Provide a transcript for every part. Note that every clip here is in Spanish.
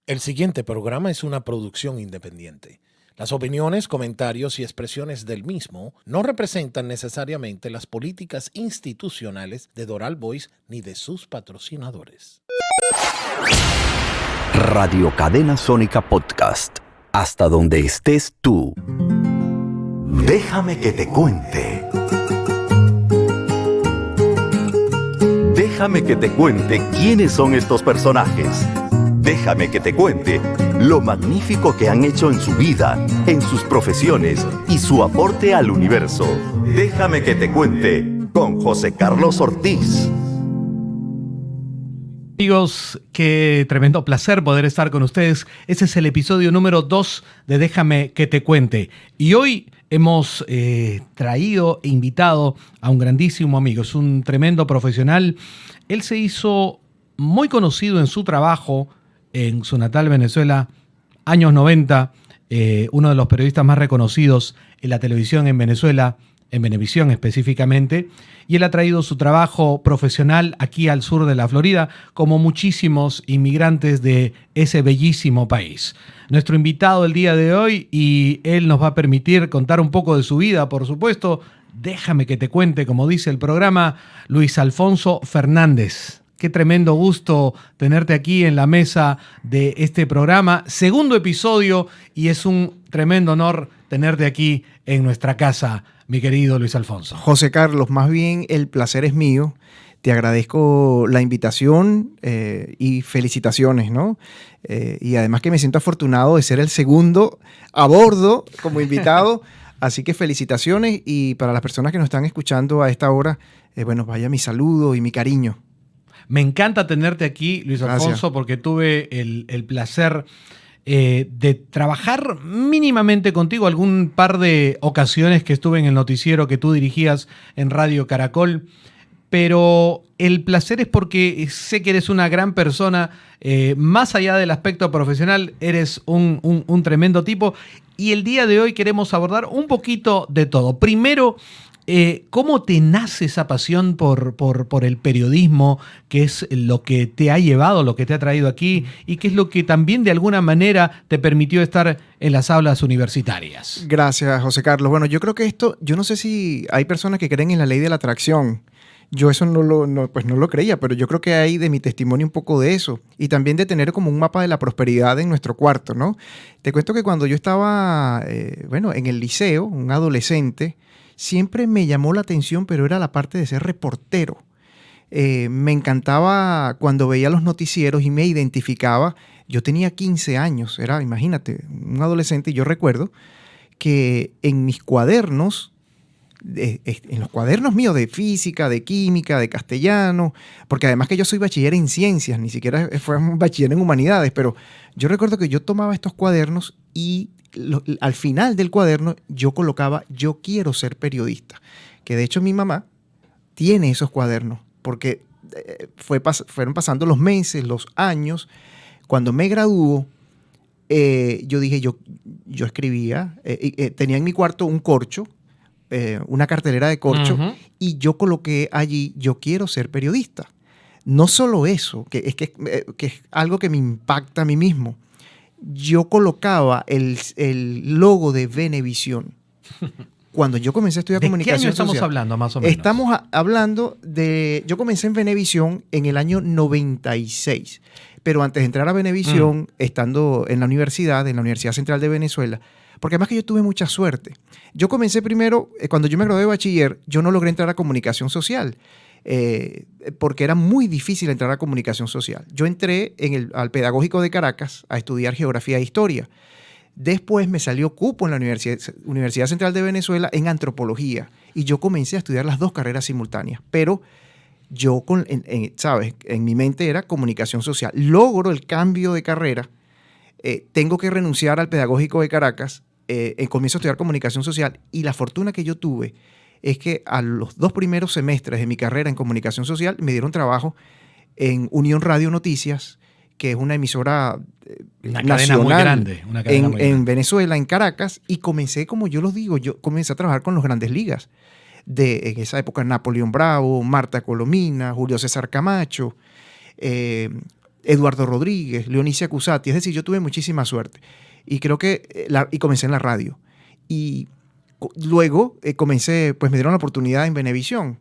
El siguiente programa es una producción independiente. Las opiniones, comentarios y expresiones del mismo no representan necesariamente las políticas institucionales de Doral Voice ni de sus patrocinadores. Radio Cadena Sónica Podcast. Hasta donde estés tú. Déjame que te cuente. Déjame que te cuente quiénes son estos personajes. Déjame que te cuente lo magnífico que han hecho en su vida, en sus profesiones y su aporte al universo. Déjame que te cuente con José Carlos Ortiz. Amigos, qué tremendo placer poder estar con ustedes. Este es el episodio número 2 de Déjame que te cuente. Y hoy hemos traído e invitado a un grandísimo amigo. Es un tremendo profesional. Él se hizo muy conocido en su trabajo en su natal Venezuela, años 90, uno de los periodistas más reconocidos en la televisión en Venezuela, en Venevisión específicamente, y él ha traído su trabajo profesional aquí al sur de la Florida, como muchísimos inmigrantes de ese bellísimo país. Nuestro invitado el día de hoy, y él nos va a permitir contar un poco de su vida, por supuesto. Déjame que te cuente, como dice el programa, Luis Alfonso Fernández. Qué tremendo gusto tenerte aquí en la mesa de este programa. Segundo episodio, y es un tremendo honor tenerte aquí en nuestra casa, mi querido Luis Alfonso. José Carlos, más bien el placer es mío. Te agradezco la invitación y felicitaciones, ¿no? Y además que me siento afortunado de ser el segundo a bordo como invitado. Así que felicitaciones, y para las personas que nos están escuchando a esta hora, bueno, vaya mi saludo y mi cariño. Me encanta tenerte aquí, Luis Alfonso, Gracias. porque tuve el placer de trabajar mínimamente contigo algún par de ocasiones que estuve en el noticiero que tú dirigías en Radio Caracol. Pero el placer es porque sé que eres una gran persona, más allá del aspecto profesional, eres un tremendo tipo. Y el día de hoy queremos abordar un poquito de todo. Primero, ¿cómo te nace esa pasión por el periodismo? ¿Qué es lo que te ha llevado, lo que te ha traído aquí? ¿Y qué es lo que también de alguna manera te permitió estar en las aulas universitarias? Gracias, José Carlos. Bueno, yo creo que esto, yo no sé si hay personas que creen en la ley de la atracción. Yo eso no lo creía, pero yo creo que hay de mi testimonio un poco de eso. Y también de tener como un mapa de la prosperidad en nuestro cuarto, ¿no? Te cuento que cuando yo estaba, en el liceo, un adolescente, siempre me llamó la atención, pero era la parte de ser reportero. Me encantaba cuando veía los noticieros y me identificaba. Yo tenía 15 años, era, imagínate, un adolescente, y yo recuerdo que en mis cuadernos, en los cuadernos míos de física, de química, de castellano, porque además que yo soy bachiller en ciencias, ni siquiera fue un bachiller en humanidades, pero yo recuerdo que yo tomaba estos cuadernos y al final del cuaderno yo colocaba: yo quiero ser periodista. Que de hecho mi mamá tiene esos cuadernos, porque fueron pasando los meses, los años. Cuando me graduó, yo dije, yo escribía, tenía en mi cuarto un corcho, una cartelera de corcho, y yo coloqué allí: yo quiero ser periodista. No solo eso, que es algo que me impacta a mí mismo. Yo colocaba el logo de Venevisión. Cuando yo comencé a estudiar comunicación social. ¿De qué año estamos hablando, más o menos? Estamos hablando de... Yo comencé en Venevisión en el año 96. Pero antes de entrar a Venevisión, estando en la Universidad Central de Venezuela, porque además que yo tuve mucha suerte. Yo comencé primero, cuando yo me gradué de bachiller, yo no logré entrar a comunicación social, porque era muy difícil entrar a comunicación social. Yo entré al Pedagógico de Caracas a estudiar geografía e historia. Después me salió cupo en la Universidad Central de Venezuela en antropología, y yo comencé a estudiar las dos carreras simultáneas. Pero yo, ¿sabes? En mi mente era comunicación social. Logro el cambio de carrera, tengo que renunciar al Pedagógico de Caracas, comienzo a estudiar comunicación social, y la fortuna que yo tuve es que a los 2 primeros semestres de mi carrera en comunicación social me dieron trabajo en Unión Radio Noticias, que es una emisora nacional en Venezuela, en Caracas, y comencé, como yo los digo, yo comencé a trabajar con los Grandes Ligas. En esa época, Napoleón Bravo, Marta Colomina, Julio César Camacho, Eduardo Rodríguez, Leonicia Cusati. Es decir, yo tuve muchísima suerte. Y creo que y comencé en la radio. Y luego comencé, pues me dieron la oportunidad en Venevisión.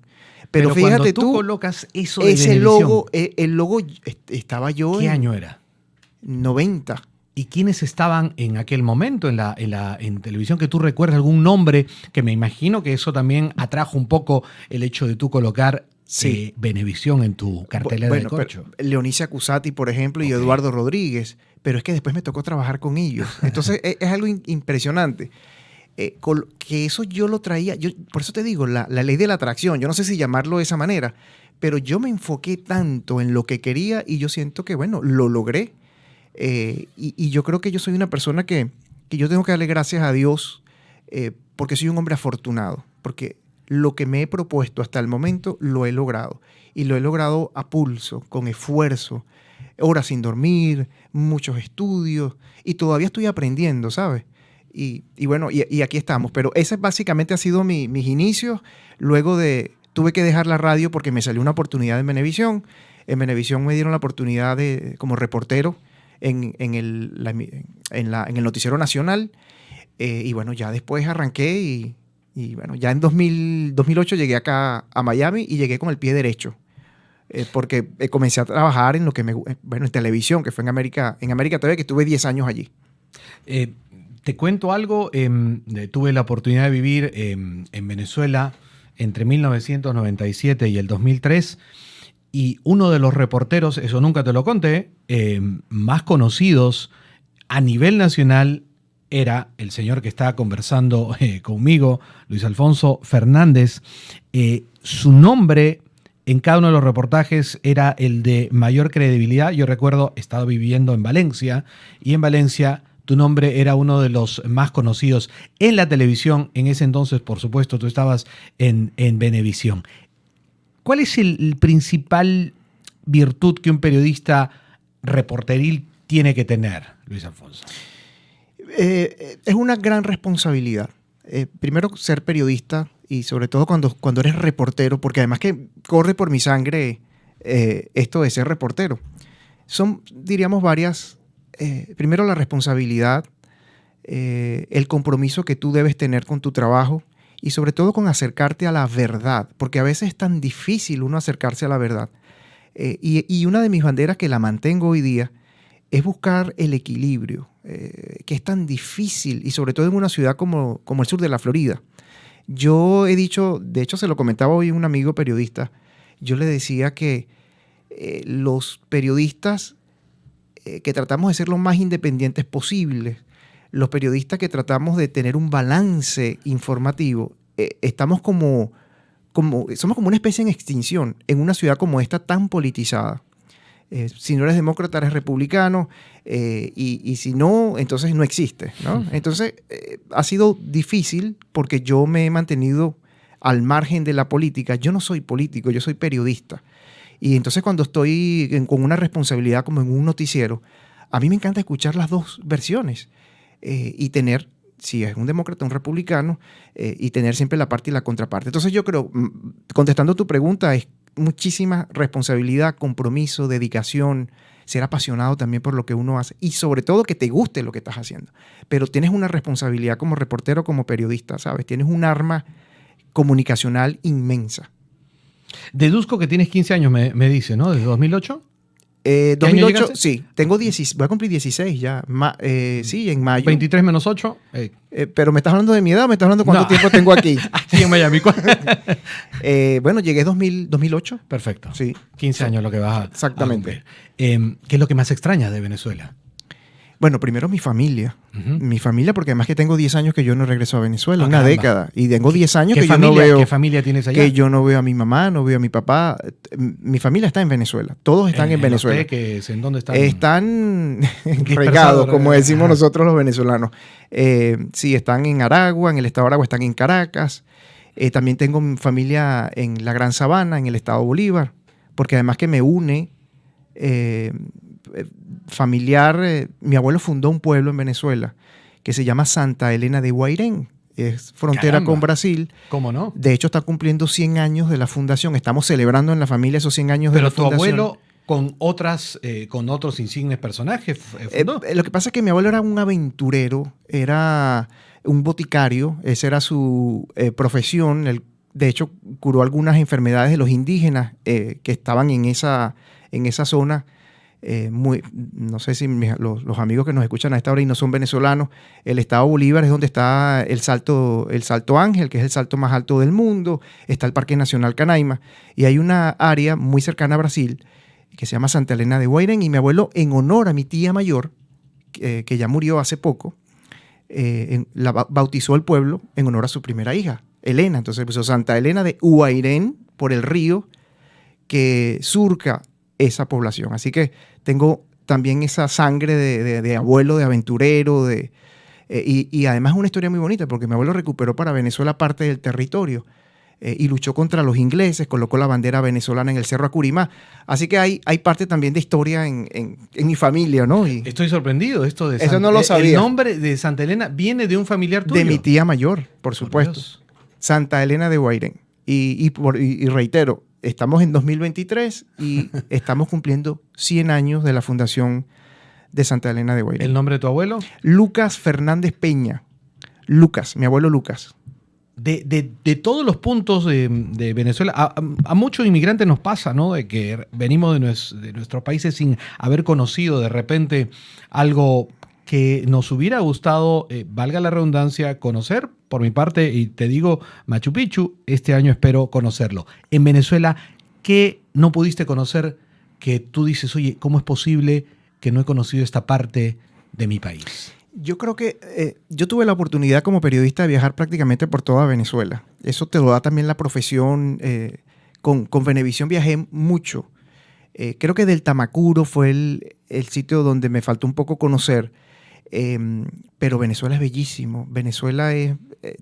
Pero fíjate cuando tú colocas eso de ese Venevisión, logo, el logo estaba yo ¿qué en año era? 90. ¿Y quiénes estaban en aquel momento en televisión que tú recuerdas algún nombre? Que me imagino que eso también atrajo un poco el hecho de tú colocar Venevisión en tu cartelera de corcho. Leonicia Cusati, por ejemplo, y Eduardo Rodríguez. Pero es que después me tocó trabajar con ellos. Entonces es algo impresionante. Que eso yo lo traía, por eso te digo, la ley de la atracción, yo no sé si llamarlo de esa manera, pero yo me enfoqué tanto en lo que quería y yo siento que, bueno, lo logré. Y yo creo que yo soy una persona que yo tengo que darle gracias a Dios porque soy un hombre afortunado, porque lo que me he propuesto hasta el momento lo he logrado. Y lo he logrado a pulso, con esfuerzo, horas sin dormir, muchos estudios, y todavía estoy aprendiendo, ¿sabes? Y bueno, y aquí estamos. Pero ese básicamente ha sido mis inicios. Luego tuve que dejar la radio porque me salió una oportunidad en Venevisión. En Venevisión me dieron la oportunidad como reportero en el Noticiero Nacional. Y bueno, ya después arranqué y bueno, ya en 2008 llegué acá a Miami y llegué con el pie derecho. Porque comencé a trabajar en en televisión, que fue en América TV, que estuve 10 años allí. Te cuento algo, tuve la oportunidad de vivir en Venezuela entre 1997 y el 2003 y uno de los reporteros, eso nunca te lo conté, más conocidos a nivel nacional era el señor que estaba conversando conmigo, Luis Alfonso Fernández. Su nombre en cada uno de los reportajes era el de mayor credibilidad. Yo recuerdo, he estado viviendo en Valencia y en Valencia tu nombre era uno de los más conocidos en la televisión. En ese entonces, por supuesto, tú estabas en Venevisión. ¿Cuál es el principal virtud que un periodista reporteril tiene que tener, Luis Alfonso? Es una gran responsabilidad. Primero, ser periodista y sobre todo cuando eres reportero, porque además que corre por mi sangre esto de ser reportero. Son, diríamos, varias... primero la responsabilidad, el compromiso que tú debes tener con tu trabajo y sobre todo con acercarte a la verdad, porque a veces es tan difícil uno acercarse a la verdad. Y una de mis banderas que la mantengo hoy día es buscar el equilibrio, que es tan difícil y sobre todo en una ciudad como el sur de la Florida. Yo he dicho, de hecho se lo comentaba hoy un amigo periodista, yo le decía que los periodistas que tratamos de ser lo más independientes posibles, los periodistas que tratamos de tener un balance informativo, somos como una especie en extinción en una ciudad como esta tan politizada. Si no eres demócrata, eres republicano, y si no, entonces no existe, ¿no? Entonces ha sido difícil porque yo me he mantenido al margen de la política. Yo no soy político, yo soy periodista. Y entonces cuando estoy con una responsabilidad como en un noticiero, a mí me encanta escuchar las dos versiones y tener, si es un demócrata, un republicano, y tener siempre la parte y la contraparte. Entonces yo creo, contestando tu pregunta, es muchísima responsabilidad, compromiso, dedicación, ser apasionado también por lo que uno hace y sobre todo que te guste lo que estás haciendo. Pero tienes una responsabilidad como reportero, como periodista, ¿sabes? Tienes un arma comunicacional inmensa. Deduzco que tienes 15 años, me dice, ¿no? ¿Desde 2008? 2008, sí. Voy a cumplir 16 ya. Sí, en mayo. 23 menos 8. Pero ¿me estás hablando de mi edad o me estás hablando de cuánto tiempo tengo aquí? Aquí en Miami. Bueno, llegué 2008. Perfecto. Sí. 15 años lo que vas a Exactamente. ¿Qué es lo que más extrañas de Venezuela? Bueno, primero mi familia. Mi familia, porque además que tengo 10 años que yo no regreso a Venezuela, una caramba. década. Y tengo 10 años que yo familia, no veo... ¿Qué familia tienes allá? Que yo no veo a mi mamá, no veo a mi papá. Mi familia está en Venezuela. Todos están en Venezuela. Los Teques, ¿en dónde están? Están regados, como decimos nosotros los venezolanos. Sí, están en Aragua, en el estado de Aragua, están en Caracas. También tengo familia en la Gran Sabana, en el estado Bolívar. Porque además que me une... familiar, mi abuelo fundó un pueblo en Venezuela que se llama Santa Elena de Guairén, es frontera Caramba. con Brasil. ¿Cómo no? De hecho está cumpliendo 100 años de la fundación, estamos celebrando en la familia esos 100 años de la fundación. Pero tu abuelo con otros insignes personajes. Fundó. Lo que pasa es que mi abuelo era un aventurero, era un boticario, esa era su profesión. Él, de hecho, curó algunas enfermedades de los indígenas que estaban en esa zona. No sé si los amigos que nos escuchan a esta hora y no son venezolanos, el estado Bolívar es donde está el Salto Ángel, que es el salto más alto del mundo, está el Parque Nacional Canaima, y hay una área muy cercana a Brasil que se llama Santa Elena de Guairén, y mi abuelo, en honor a mi tía mayor, que ya murió hace poco, bautizó el pueblo en honor a su primera hija, Elena. Entonces puso Santa Elena de Guairén por el río que surca esa población. Así que tengo también esa sangre de abuelo, de aventurero, y además es una historia muy bonita porque mi abuelo recuperó para Venezuela parte del territorio y luchó contra los ingleses, colocó la bandera venezolana en el Cerro Acurimá. Así que hay parte también de historia en mi familia, ¿no? Y estoy sorprendido. Eso no lo sabía. El nombre de Santa Elena viene de un familiar tuyo. De mi tía mayor, por supuesto. Santa Elena de Guairén. Y reitero, estamos en 2023 y estamos cumpliendo 100 años de la fundación de Santa Elena de Guairén. ¿El nombre de tu abuelo? Lucas Fernández Peña. Lucas, mi abuelo Lucas. De todos los puntos de Venezuela, a muchos inmigrantes nos pasa, ¿no? De que venimos de nuestros países sin haber conocido de repente algo que nos hubiera gustado, valga la redundancia, conocer. Por mi parte, y te digo, Machu Picchu, este año espero conocerlo. En Venezuela, ¿qué no pudiste conocer que tú dices, oye, ¿cómo es posible que no he conocido esta parte de mi país? Yo creo que yo tuve la oportunidad como periodista de viajar prácticamente por toda Venezuela. Eso te lo da también la profesión. Con Venevisión viajé mucho. Creo que del Tamacuro fue el sitio donde me faltó un poco conocer. Pero Venezuela es bellísimo. Venezuela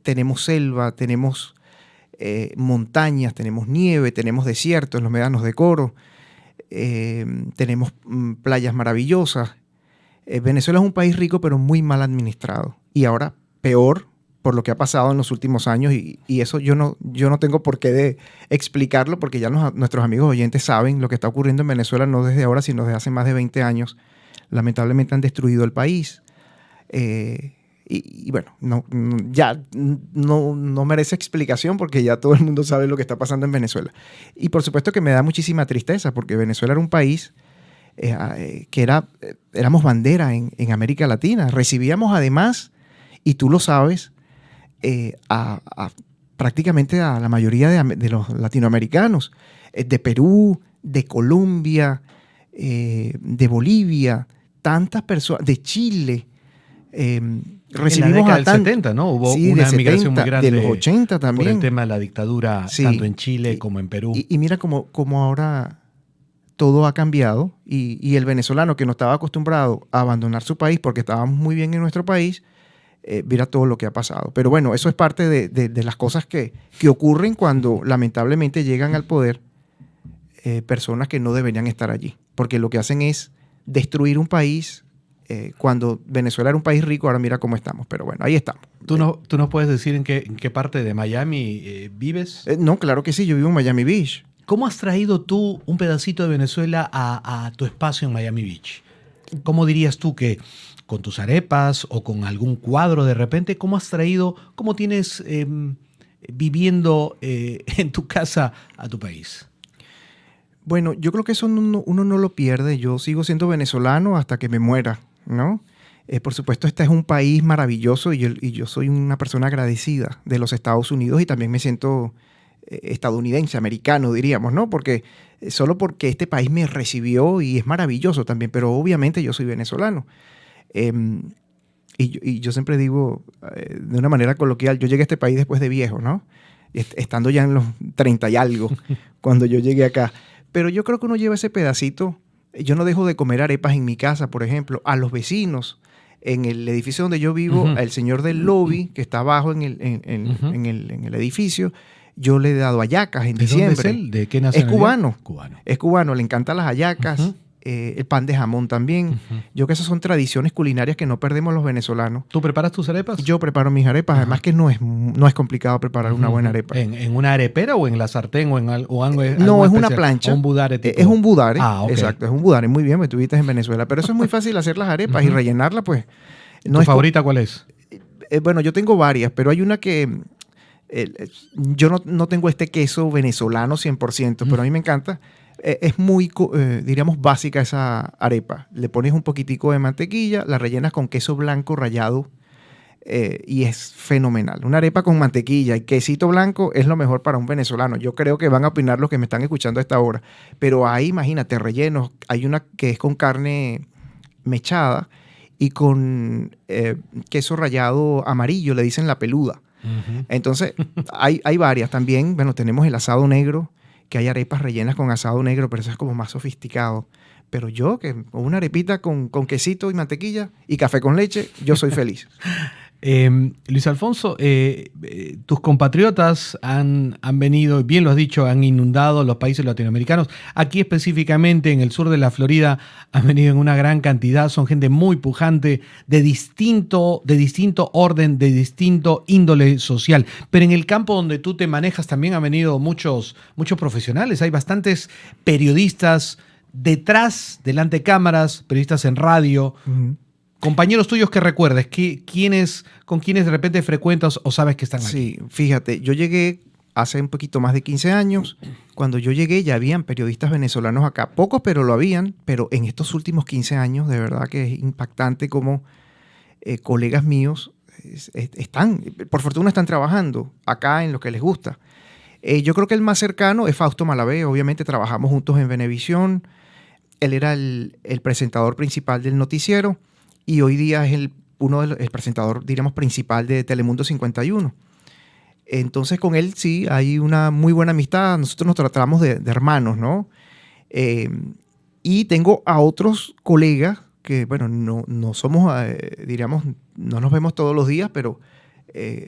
tenemos selva, tenemos montañas, tenemos nieve, tenemos desiertos, los médanos de Coro, tenemos playas maravillosas. Venezuela es un país rico pero muy mal administrado y ahora peor por lo que ha pasado en los últimos años y eso yo no tengo por qué de explicarlo porque ya nuestros amigos oyentes saben lo que está ocurriendo en Venezuela no desde ahora sino desde hace más de 20 años. Lamentablemente han destruido el país. Y bueno, ya no merece explicación porque ya todo el mundo sabe lo que está pasando en Venezuela. Y por supuesto que me da muchísima tristeza porque Venezuela era un país que éramos bandera en América Latina. Recibíamos además, y tú lo sabes, prácticamente a la mayoría de los latinoamericanos, de Perú, de Colombia, de Bolivia, tantas personas, de Chile. Recibimos en la década del tanto, 70, ¿no? Hubo sí, una de migración 70, muy grande de los 80 también. por el tema de la dictadura, Sí. tanto en Chile como en Perú. Y mira cómo ahora todo ha cambiado y el venezolano que no estaba acostumbrado a abandonar su país porque estábamos muy bien en nuestro país, mira todo lo que ha pasado. Pero bueno, eso es parte de las cosas que ocurren cuando lamentablemente llegan al poder personas que no deberían estar allí. Porque lo que hacen es destruir un país. Cuando Venezuela era un país rico, ahora mira cómo estamos. Pero bueno, ahí estamos. ¿Tú nos puedes decir en qué parte de Miami vives? No, claro que sí. Yo vivo en Miami Beach. ¿Cómo has traído tú un pedacito de Venezuela a tu espacio en Miami Beach? ¿Cómo dirías tú que con tus arepas o con algún cuadro de repente, cómo has traído, cómo tienes viviendo en tu casa a tu país? Bueno, yo creo que eso uno no lo pierde. Yo sigo siendo venezolano hasta que me muera, ¿no? Por supuesto, este es un país maravilloso y yo soy una persona agradecida de los Estados Unidos y también me siento estadounidense, americano, diríamos, ¿no? Porque solo porque este país me recibió y es maravilloso también, pero obviamente yo soy venezolano. Y yo siempre digo, de una manera coloquial, yo llegué a este país después de viejo, ¿no? Estando ya en los 30 y algo, cuando yo llegué acá. Pero yo creo que uno lleva ese pedacito. Yo no dejo de comer arepas en mi casa, por ejemplo, a los vecinos. En el edificio donde yo vivo, al señor del lobby, que está abajo en el edificio, yo le he dado hallacas en diciembre. ¿De dónde es él? ¿De qué nacionalidad? Es cubano. Es cubano, le encantan las hallacas. el pan de jamón también. Ujú. Yo creo que esas son tradiciones culinarias que no perdemos los venezolanos. ¿Tú preparas tus arepas? Yo preparo mis arepas, además que no es complicado preparar una buena arepa. ¿En una arepera o en la sartén o en algo No, algo es una especial? plancha. ¿O un budare tipo? Es un budare. Ah, ok. Exacto, es un budare. Muy bien, me estuviste en Venezuela. Pero eso es muy fácil hacer las arepas y rellenarla, pues. No ¿Tu es favorita cuál es? bueno, yo tengo varias, pero hay una que yo no tengo este queso venezolano 100%, pero a mí me encanta. Es muy, diríamos, básica esa arepa. Le pones un poquitico de mantequilla, la rellenas con queso blanco rallado y es fenomenal. Una arepa con mantequilla y quesito blanco es lo mejor para un venezolano. Yo creo que van a opinar los que me están escuchando a esta hora. Pero ahí, imagínate, rellenos. Hay una que es con carne mechada y con queso rallado amarillo, le dicen la peluda. Entonces, hay varias. También, bueno, tenemos el asado negro, que hay arepas rellenas con asado negro, pero eso es como más sofisticado. Pero yo, que con una arepita con quesito y mantequilla y café con leche, yo soy feliz. Luis Alfonso, tus compatriotas han venido, bien lo has dicho, han inundado los países latinoamericanos. Aquí específicamente en el sur de la Florida han venido en una gran cantidad. Son gente muy pujante, de distinto orden, de distinto índole social. Pero en el campo donde tú te manejas también han venido muchos profesionales. Hay bastantes periodistas delante de cámaras, periodistas en radio. Compañeros tuyos que recuerdes, con quienes de repente frecuentas o sabes que están aquí. Sí, fíjate, yo llegué hace un poquito más de 15 años. Cuando yo llegué ya habían periodistas venezolanos acá. Pocos, pero lo habían. Pero en estos últimos 15 años, de verdad que es impactante cómo colegas míos por fortuna están trabajando acá en lo que les gusta. Yo creo que el más cercano es Fausto Malavé. Obviamente trabajamos juntos en Venevisión. Él era el presentador principal del noticiero. Y hoy día es el presentador, diríamos, principal de Telemundo 51. Entonces, con él sí hay una muy buena amistad. Nosotros nos tratamos de hermanos, ¿no? Y tengo a otros colegas que, bueno, no somos, diríamos, no nos vemos todos los días, pero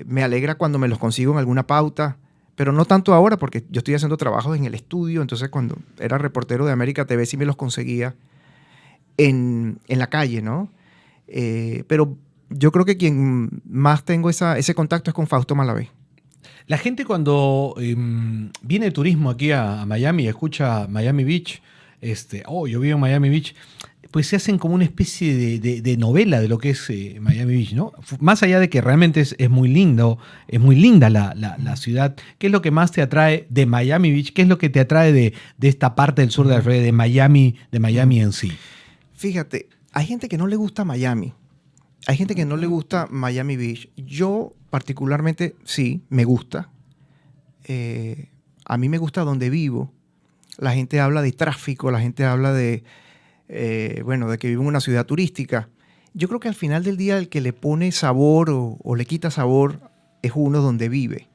me alegra cuando me los consigo en alguna pauta. Pero no tanto ahora, porque yo estoy haciendo trabajos en el estudio. Entonces, cuando era reportero de América TV, sí me los conseguía en la calle, ¿no? Pero yo creo que quien más tengo ese contacto es con Fausto Malavé. La gente cuando viene de turismo aquí a Miami y escucha Miami Beach, yo vivo en Miami Beach, pues se hacen como una especie de novela de lo que es Miami Beach, ¿no? Más allá de que realmente es muy lindo, es muy linda la ciudad. ¿Qué es lo que más te atrae de Miami Beach? ¿Qué es lo que te atrae de esta parte del sur de la Florida, de Miami en sí? Fíjate, hay gente que no le gusta Miami. Hay gente que no le gusta Miami Beach. Yo particularmente sí, me gusta. A mí me gusta donde vivo. La gente habla de tráfico, la gente habla de que vive en una ciudad turística. Yo creo que al final del día el que le pone sabor o le quita sabor es uno donde vive.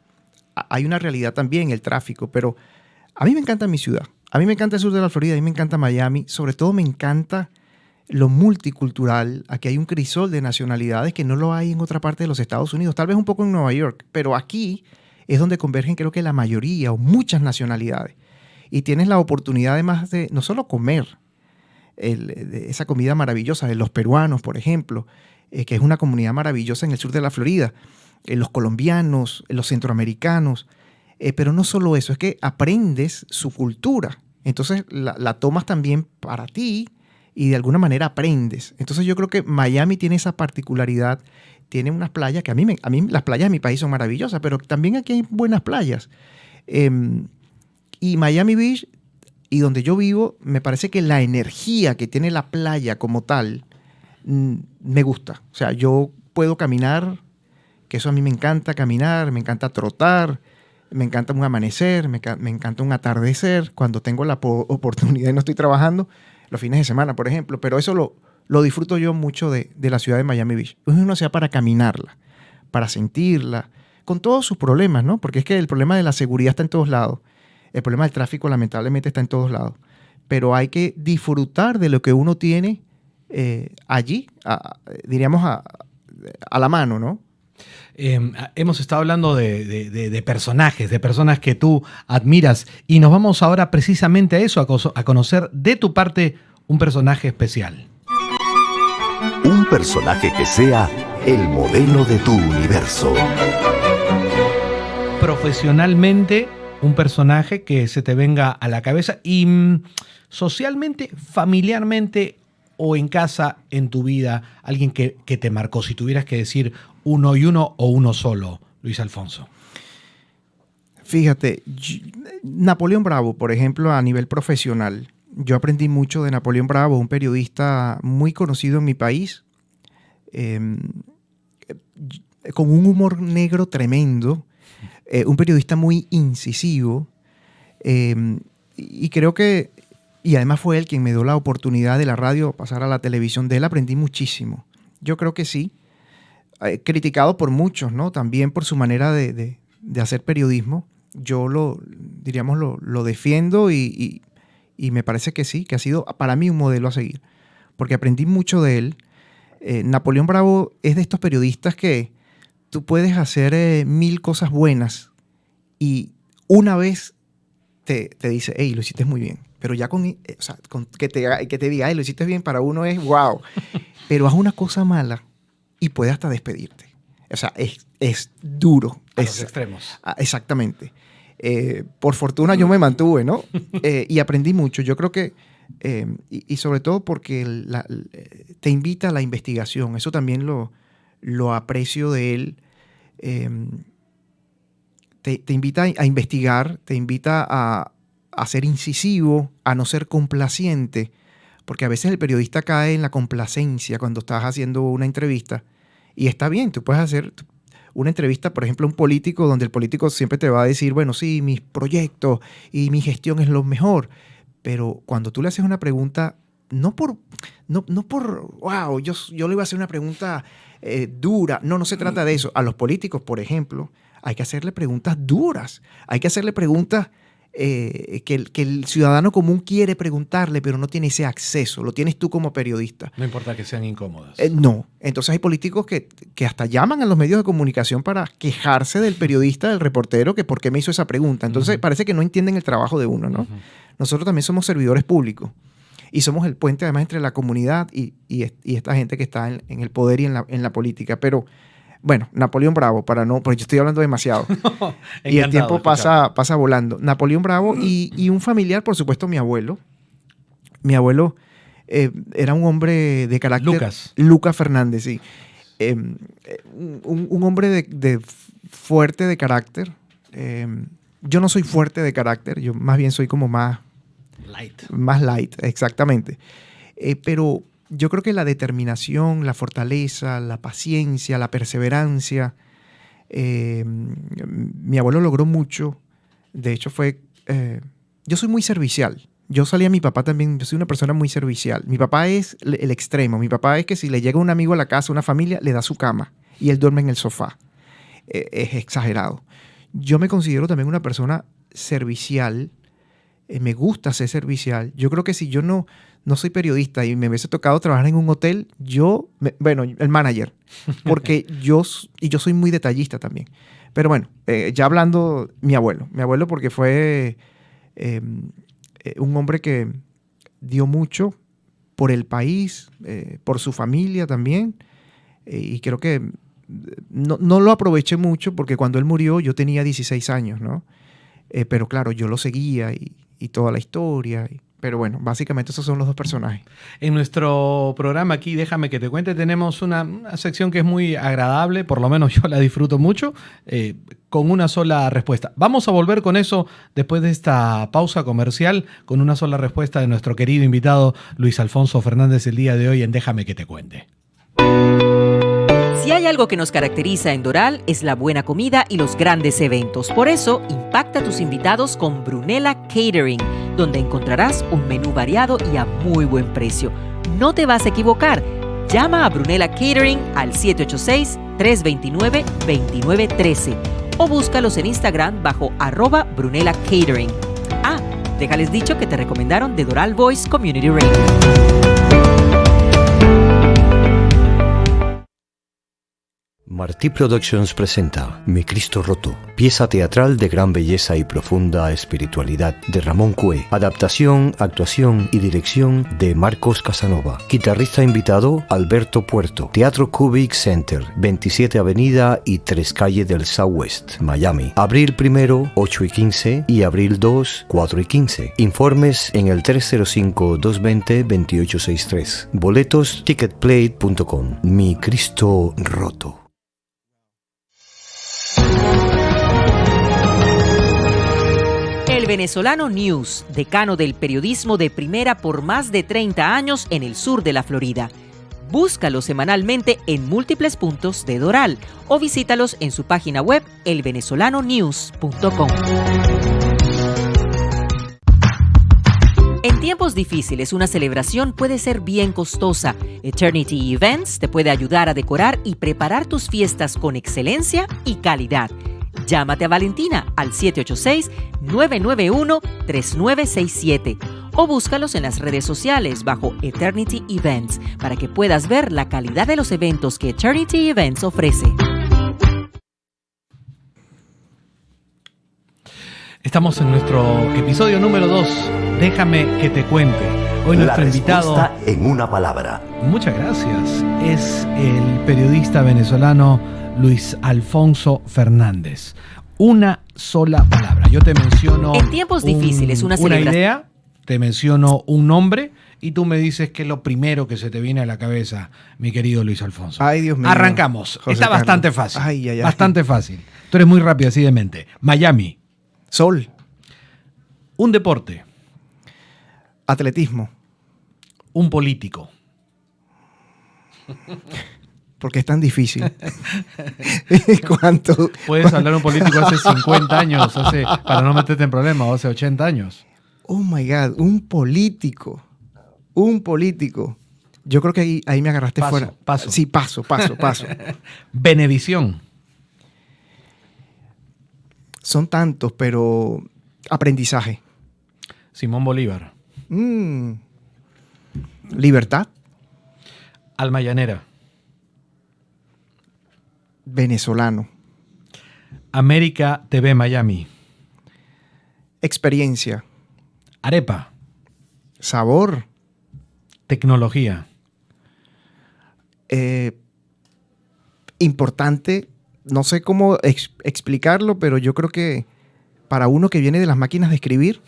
Hay una realidad también, el tráfico, pero a mí me encanta mi ciudad. A mí me encanta el sur de la Florida, a mí me encanta Miami. Sobre todo me encanta lo multicultural. Aquí hay un crisol de nacionalidades que no lo hay en otra parte de los Estados Unidos, tal vez un poco en Nueva York, pero aquí es donde convergen creo que la mayoría o muchas nacionalidades. Y tienes la oportunidad además de no solo comer de esa comida maravillosa de los peruanos, por ejemplo, que es una comunidad maravillosa en el sur de la Florida, los colombianos, los centroamericanos, pero no solo eso, es que aprendes su cultura. Entonces la tomas también para ti, y de alguna manera aprendes. Entonces yo creo que Miami tiene esa particularidad, tiene unas playas que a mí las playas de mi país son maravillosas, pero también aquí hay buenas playas. Y Miami Beach, y donde yo vivo, me parece que la energía que tiene la playa como tal, me gusta. O sea, yo puedo caminar, que eso a mí me encanta caminar, me encanta trotar, me encanta un amanecer, me encanta un atardecer, cuando tengo la oportunidad y no estoy trabajando, los fines de semana, por ejemplo, pero eso lo disfruto yo mucho de la ciudad de Miami Beach. Es una ciudad para caminarla, para sentirla, con todos sus problemas, ¿no? Porque es que el problema de la seguridad está en todos lados, el problema del tráfico lamentablemente está en todos lados, pero hay que disfrutar de lo que uno tiene allí, diríamos a la mano, ¿no? Hemos estado hablando de personajes, de personas que tú admiras, y nos vamos ahora precisamente a eso, a conocer de tu parte un personaje especial. Un personaje que sea el modelo de tu universo. Profesionalmente, un personaje que se te venga a la cabeza y socialmente, familiarmente o en casa, en tu vida, alguien que te marcó. Si tuvieras que decir uno y uno o uno solo, Luis Alfonso. Fíjate, Napoleón Bravo, por ejemplo, a nivel profesional, yo aprendí mucho de Napoleón Bravo, un periodista muy conocido en mi país, con un humor negro tremendo, un periodista muy incisivo, y creo que, y además fue él quien me dio la oportunidad de la radio pasar a la televisión. De él aprendí muchísimo. Yo creo que sí, criticado por muchos, ¿no? También por su manera de hacer periodismo. Yo lo defiendo y me parece que sí, que ha sido para mí un modelo a seguir, porque aprendí mucho de él. Napoleón Bravo es de estos periodistas que tú puedes hacer 1000 cosas buenas y una vez te dice, hey, lo hiciste muy bien. Pero ya con que te diga, hey, lo hiciste bien, para uno es wow. Pero haz una cosa mala y puede hasta despedirte. O sea, es duro. A los extremos. Exactamente. Por fortuna yo me mantuve, ¿no? Y aprendí mucho. Yo creo que, y sobre todo porque te invita a la investigación. Eso también lo aprecio de él. Te invita a investigar, te invita a ser incisivo, a no ser complaciente, porque a veces el periodista cae en la complacencia cuando estás haciendo una entrevista. Y está bien, tú puedes hacer una entrevista, por ejemplo, a un político, donde el político siempre te va a decir, bueno, sí, mis proyectos y mi gestión es lo mejor. Pero cuando tú le haces una pregunta, no por wow, yo le voy a hacer una pregunta dura. No se trata de eso. A los políticos, por ejemplo, hay que hacerle preguntas duras. Hay que hacerle preguntas que el ciudadano común quiere preguntarle, pero no tiene ese acceso. Lo tienes tú como periodista. No importa que sean incómodas. No. Entonces hay políticos que hasta llaman a los medios de comunicación para quejarse del periodista, del reportero, que por qué me hizo esa pregunta. Entonces parece que no entienden el trabajo de uno, ¿no? Nosotros también somos servidores públicos y somos el puente además entre la comunidad y esta gente que está en el poder y en la política. Pero bueno, Napoleón Bravo, porque yo estoy hablando demasiado. No, y el tiempo pasa volando. Napoleón Bravo y un familiar, por supuesto, mi abuelo. Mi abuelo era un hombre de carácter. Lucas Fernández, sí. Un hombre de fuerte de carácter. Yo no soy fuerte de carácter, yo más bien soy como más light. Más light, exactamente. Pero yo creo que la determinación, la fortaleza, la paciencia, la perseverancia, mi abuelo logró mucho. De hecho yo soy muy servicial. Yo salí a mi papá también, yo soy una persona muy servicial. Mi papá es el extremo. Mi papá es que si le llega un amigo a la casa, una familia, le da su cama y él duerme en el sofá. Es exagerado. Yo me considero también una persona servicial. Me gusta ser servicial. Yo creo que si yo no soy periodista y me hubiese tocado trabajar en un hotel, el manager, porque yo soy muy detallista también. Pero bueno, ya hablando, mi abuelo porque fue un hombre que dio mucho por el país, por su familia también, y creo que no lo aproveché mucho porque cuando él murió yo tenía 16 años, ¿no? Pero claro, yo lo seguía y toda la historia. Pero bueno, básicamente esos son los dos personajes. En nuestro programa aquí, Déjame que te cuente, tenemos una sección que es muy agradable, por lo menos yo la disfruto mucho, con una sola respuesta. Vamos a volver con eso después de esta pausa comercial, con una sola respuesta de nuestro querido invitado Luis Alfonso Fernández el día de hoy en Déjame que te cuente. Si hay algo que nos caracteriza en Doral es la buena comida y los grandes eventos. Por eso, impacta a tus invitados con Brunella Catering, donde encontrarás un menú variado y a muy buen precio. No te vas a equivocar. Llama a Brunella Catering al 786-329-2913 o búscalos en Instagram bajo @Brunella Catering. Déjales dicho que te recomendaron de Doral Voice Community Radio. Martí Productions presenta Mi Cristo Roto, pieza teatral de gran belleza y profunda espiritualidad de Ramón Cue, adaptación, actuación y dirección de Marcos Casanova, guitarrista invitado Alberto Puerto, Teatro Cubic Center, 27 Avenida y 3 Calle del Southwest, Miami, abril 1, 8 y 15 y abril 2, 4 y 15. Informes en el 305-220-2863. Boletos ticketplate.com. Mi Cristo Roto. El Venezolano News, decano del periodismo de primera por más de 30 años en el sur de la Florida. Búscalo semanalmente en múltiples puntos de Doral o visítalos en su página web elvenezolanonews.com. En tiempos difíciles, una celebración puede ser bien costosa. Eternity Events te puede ayudar a decorar y preparar tus fiestas con excelencia y calidad. Llámate a Valentina al 786-991-3967 o búscalos en las redes sociales bajo Eternity Events para que puedas ver la calidad de los eventos que Eternity Events ofrece. Estamos en nuestro episodio número 2. Déjame que te cuente. Hoy nuestro invitado, respuesta en una palabra. muchas gracias, es el periodista venezolano Luis Alfonso Fernández. Una sola palabra. Yo te menciono En tiempos difíciles, una celebración. idea, te menciono un nombre y tú me dices qué es lo primero que se te viene a la cabeza, mi querido Luis Alfonso. Ay, Dios mío. Arrancamos. José Está Carlos. bastante fácil. Ay, ay, ay. Bastante fácil. Tú eres muy rápido así de mente. Miami. Sol. Un deporte. Atletismo. Un político. Porque es tan difícil. ¿Cuánto? Puedes hablar de un político hace 50 años, para no meterte en problemas, o hace 80 años. Oh my God, un político. Un político. Yo creo que ahí me agarraste Paso, fuera. paso. Sí, paso. Benevisión. Son tantos, pero aprendizaje. Simón Bolívar. Libertad. Alma Llanera. Venezolano. América TV Miami. Experiencia. Arepa. Sabor. Tecnología. Importante. No sé cómo explicarlo, pero yo creo que para uno que viene de las máquinas de escribir,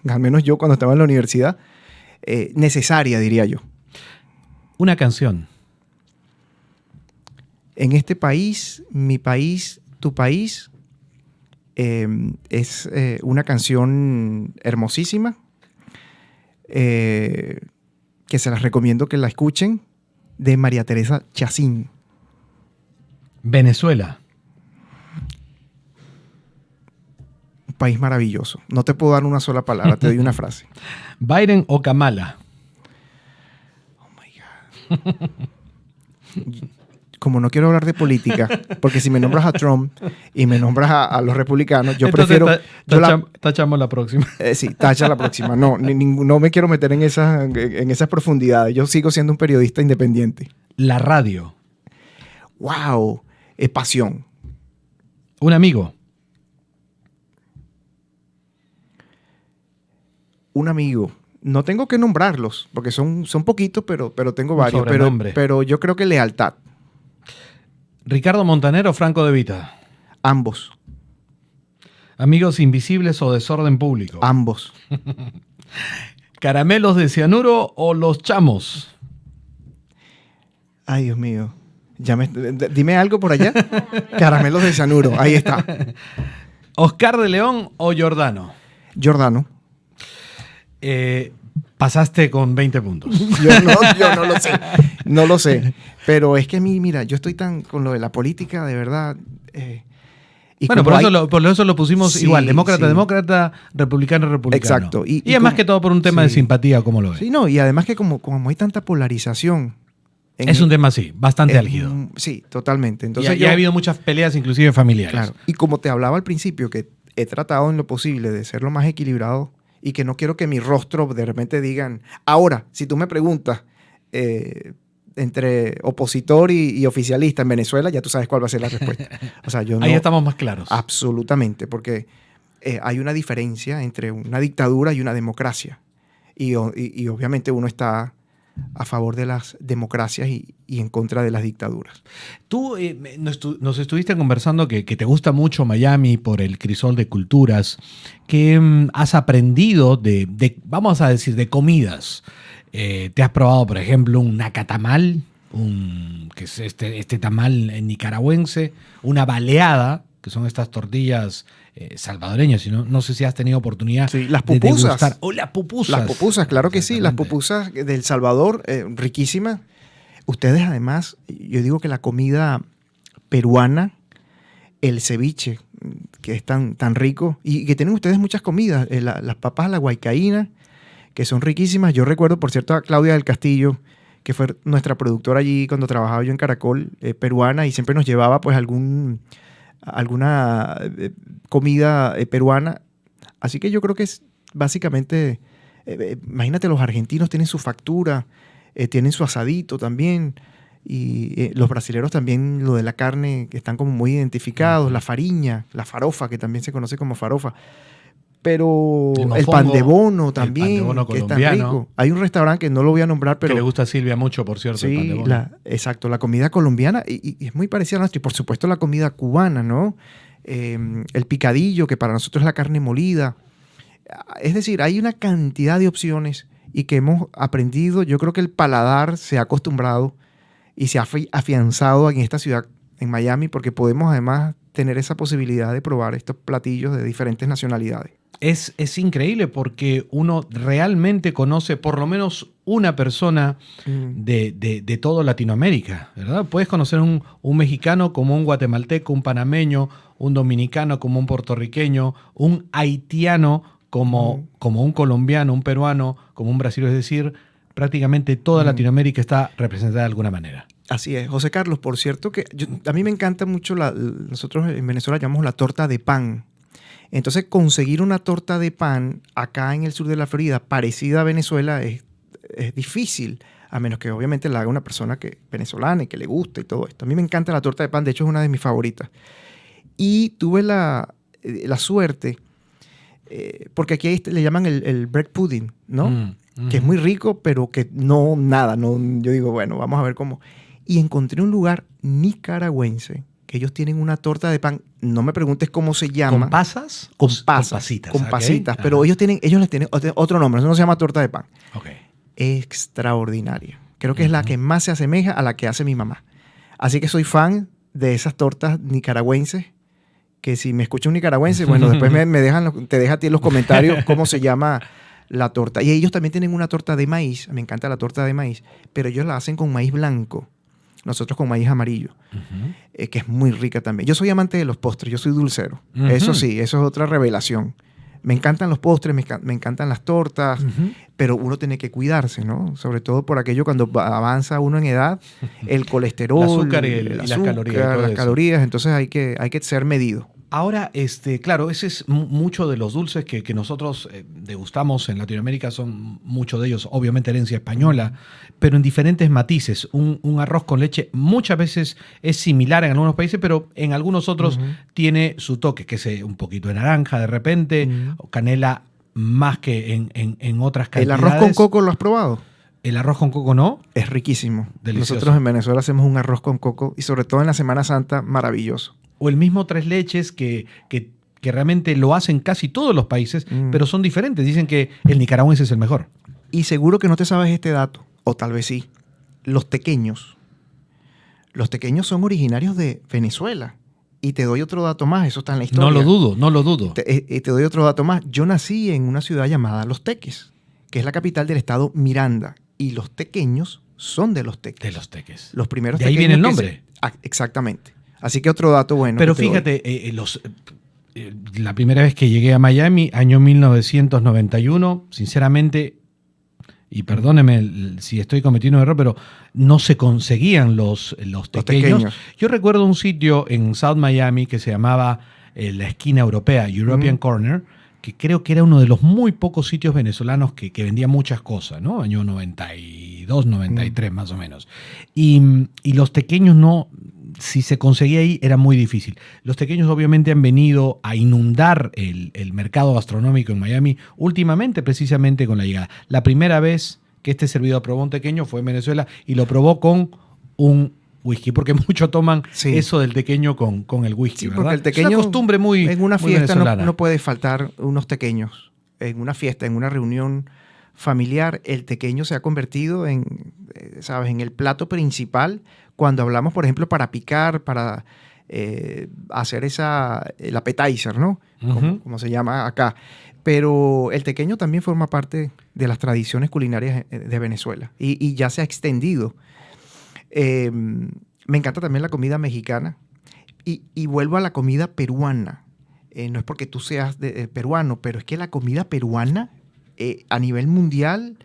al menos yo cuando estaba en la universidad, necesaria, diría yo. Una canción. En este país, mi país, tu país, es una canción hermosísima, que se las recomiendo que la escuchen, de María Teresa Chacín. Venezuela. Un país maravilloso. No te puedo dar una sola palabra, te doy una frase. Biden o Kamala. Oh my God. Como no quiero hablar de política, porque si me nombras a Trump y me nombras a los republicanos, yo Entonces, prefiero... tachamos la próxima. Sí, tacha la próxima. No, no me quiero meter en esas profundidades. Yo sigo siendo un periodista independiente. La radio. ¡Wow! Es pasión. Un amigo. Un amigo. No tengo que nombrarlos, porque son poquitos, pero tengo varios. sobrenombre. Pero yo creo que lealtad. Ricardo Montaner o Franco De Vita. Ambos. Amigos invisibles o desorden público. Ambos. Caramelos de cianuro o los chamos. Ay, Dios mío. Dime algo por allá. Caramelos de cianuro. Ahí está. Oscar de León o Giordano. Giordano. Pasaste con 20 puntos. Yo no lo sé. No lo sé. Pero es que a mí, mira, yo estoy tan con lo de la política, de verdad. Y bueno, como por eso lo pusimos Sí, igual. Demócrata, sí. demócrata, republicano, republicano. Exacto. Y es más que todo por un tema de sí. simpatía, como lo ves. Sí, no, y además que como hay tanta polarización. Es un tema, sí, bastante álgido. Sí, totalmente. Entonces, Entonces ya ha habido muchas peleas, inclusive familiares. Claro. Y como te hablaba al principio, que he tratado en lo posible de ser lo más equilibrado y que no quiero que mi rostro de repente digan, ahora, si tú me preguntas, entre opositor y oficialista en Venezuela, ya tú sabes cuál va a ser la respuesta. O sea, yo Ahí no, estamos más claros. absolutamente, porque hay una diferencia entre una dictadura y una democracia. Y obviamente uno está a favor de las democracias y en contra de las dictaduras. Tú nos estuviste conversando que te gusta mucho Miami por el crisol de culturas, que has aprendido vamos a decir, de comidas. ¿Te has probado, por ejemplo, un nacatamal, que es este tamal nicaragüense, una baleada, que son estas tortillas salvadoreñas? No sé si has tenido oportunidad Sí, las de pupusas. degustar. ¡Oh, las pupusas! Las pupusas, claro que sí, las Exactamente. pupusas del Salvador, riquísimas. Ustedes además, yo digo que la comida peruana, el ceviche, que es tan rico, y que tienen ustedes muchas comidas, las papas a la huaycaína, que son riquísimas. Yo recuerdo, por cierto, a Claudia del Castillo, que fue nuestra productora allí cuando trabajaba yo en Caracol, peruana, y siempre nos llevaba pues alguna comida peruana. Así que yo creo que es básicamente, imagínate, los argentinos tienen su factura, tienen su asadito también, y los brasileños también, lo de la carne, que están como muy identificados, la fariña, la farofa, que también se conoce como farofa. Pero El el mofongo, pan de bono el también, pan de bono que es tan colombiano. rico. Hay un restaurante que no lo voy a nombrar, pero que le gusta a Silvia mucho, por cierto, el pan de sí, bono. exacto, la comida colombiana y es muy parecida a la nuestra. Y por supuesto la comida cubana, ¿no? El picadillo, que para nosotros es la carne molida. Es decir, hay una cantidad de opciones y que hemos aprendido. Yo creo que el paladar se ha acostumbrado y se ha afianzado en esta ciudad, en Miami, porque podemos además tener esa posibilidad de probar estos platillos de diferentes nacionalidades. Es increíble porque uno realmente conoce por lo menos una persona de toda Latinoamérica, ¿verdad? Puedes conocer un mexicano como un guatemalteco, un panameño, un dominicano como un puertorriqueño, un haitiano como un colombiano, un peruano, como un brasileño. Es decir, prácticamente toda Latinoamérica está representada de alguna manera. Así es. José Carlos, por cierto, que a mí me encanta mucho, nosotros en Venezuela llamamos la torta de pan. Entonces, conseguir una torta de pan acá en el sur de la Florida, parecida a Venezuela, es difícil, a menos que obviamente la haga una persona venezolana y que le guste y todo esto. A mí me encanta la torta de pan, de hecho es una de mis favoritas. Y tuve la suerte, porque aquí le llaman el bread pudding, ¿no? Que es muy rico, pero que no, yo digo, bueno, vamos a ver cómo. Y encontré un lugar nicaragüense que ellos tienen una torta de pan, no me preguntes cómo se llama. ¿Con pasas? Con Con pasitas. Con ¿ok? pasitas, Ajá. pero ellos les tienen otro nombre, eso no se llama torta de pan. Ok. Extraordinaria. Creo que es la que más se asemeja a la que hace mi mamá. Así que soy fan de esas tortas nicaragüenses, que si me escucha un nicaragüense, bueno, después te deja a ti en los comentarios cómo se llama la torta. Y ellos también tienen una torta de maíz, me encanta la torta de maíz, pero ellos la hacen con maíz blanco. Nosotros con maíz amarillo, que es muy rica también. Yo soy amante de los postres, yo soy dulcero. Eso sí, eso es otra revelación. Me encantan los postres, me encantan las tortas, pero uno tiene que cuidarse, ¿no? Sobre todo por aquello cuando avanza uno en edad, el colesterol, El azúcar y las calorías, todo las eso. calorías, entonces hay que ser medido. Ahora, claro, ese es mucho de los dulces que nosotros degustamos en Latinoamérica, son muchos de ellos, obviamente, herencia española, pero en diferentes matices. Un arroz con leche muchas veces es similar en algunos países, pero en algunos otros tiene su toque, que es un poquito de naranja de repente, o canela más que en otras ¿El cantidades. arroz con coco lo has probado? ¿El arroz con coco no? Es riquísimo. Delicioso. Nosotros en Venezuela hacemos un arroz con coco y sobre todo en la Semana Santa, maravilloso. O el mismo tres leches que realmente lo hacen casi todos los países, pero son diferentes. Dicen que el nicaragüense es el mejor. Y seguro que no te sabes este dato, o tal vez sí. Los tequeños son originarios de Venezuela. Y te doy otro dato más, eso está en la historia. No lo dudo. Te doy otro dato más. Yo nací en una ciudad llamada Los Teques, que es la capital del estado Miranda. Y los tequeños son de Los Teques. De los teques. Los primeros De ahí tequeños viene el que nombre. exactamente. Así que otro dato bueno. Pero que te doy. fíjate, la primera vez que llegué a Miami, año 1991, sinceramente, y perdóneme si estoy cometiendo un error, pero no se conseguían los tequeños. Yo recuerdo un sitio en South Miami que se llamaba la esquina europea, European Corner, que creo que era uno de los muy pocos sitios venezolanos que vendía muchas cosas, ¿no? Año 92, 92, 93 más o menos. Y los tequeños no, si se conseguía ahí era muy difícil. Los tequeños obviamente han venido a inundar el mercado gastronómico en Miami últimamente, precisamente con la llegada. La primera vez que este servidor probó un tequeño fue en Venezuela y lo probó con un whisky, porque muchos toman eso del tequeño con el whisky, Sí, ¿verdad? porque el tequeño, es una costumbre muy en una muy fiesta venezolana. no puede faltar unos tequeños. En una fiesta, en una reunión familiar, el tequeño se ha convertido en, ¿sabes?, en el plato principal cuando hablamos, por ejemplo, para picar, para hacer el appetizer, ¿no? Como se llama acá. Pero el tequeño también forma parte de las tradiciones culinarias de Venezuela y ya se ha extendido. Me encanta también la comida mexicana y vuelvo a la comida peruana. No es porque tú seas peruano, pero es que la comida peruana a nivel mundial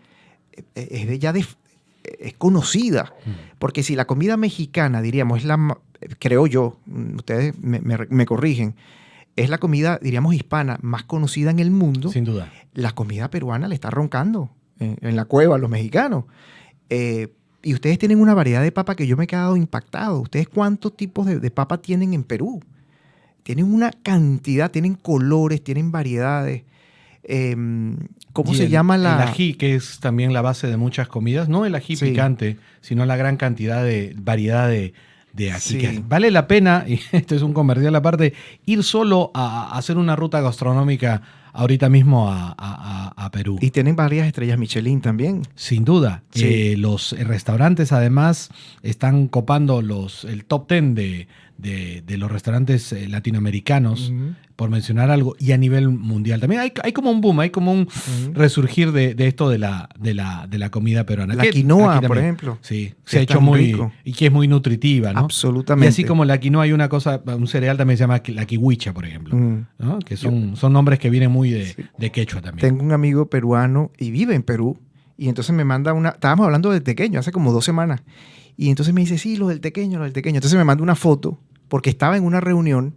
es conocida. Porque si la comida mexicana, diríamos, creo yo, ustedes me corrigen, es la comida, diríamos, hispana más conocida en el mundo. Sin duda. La comida peruana le está roncando en la cueva a los mexicanos. Y ustedes tienen una variedad de papa que yo me he quedado impactado. ¿Ustedes cuántos tipos de papa tienen en Perú? Tienen una cantidad, tienen colores, tienen variedades. ¿Cómo se llama el ají, que es también la base de muchas comidas? No el ají picante, sino la gran cantidad de variedad de ají. Sí. Vale la pena, y esto es un comercial aparte, ir solo a hacer una ruta gastronómica ahorita mismo a Perú. Y tienen varias estrellas Michelin también. Sin duda. Sí. Los restaurantes además están copando el top 10 de los restaurantes latinoamericanos, por mencionar algo, y a nivel mundial. También hay como un boom, hay como un resurgir de esto de la comida peruana. La quinoa, por ejemplo. Sí, que se ha es hecho tan muy rico. y que es muy nutritiva, ¿no? Absolutamente. Y así como la quinoa hay un cereal también se llama la kiwicha, por ejemplo, ¿no? Que son nombres que vienen muy de quechua también. Tengo un amigo peruano y vive en Perú. Y entonces me manda estábamos hablando del tequeño hace como 2 semanas. Y entonces me dice, sí, lo del tequeño. Entonces me manda una foto porque estaba en una reunión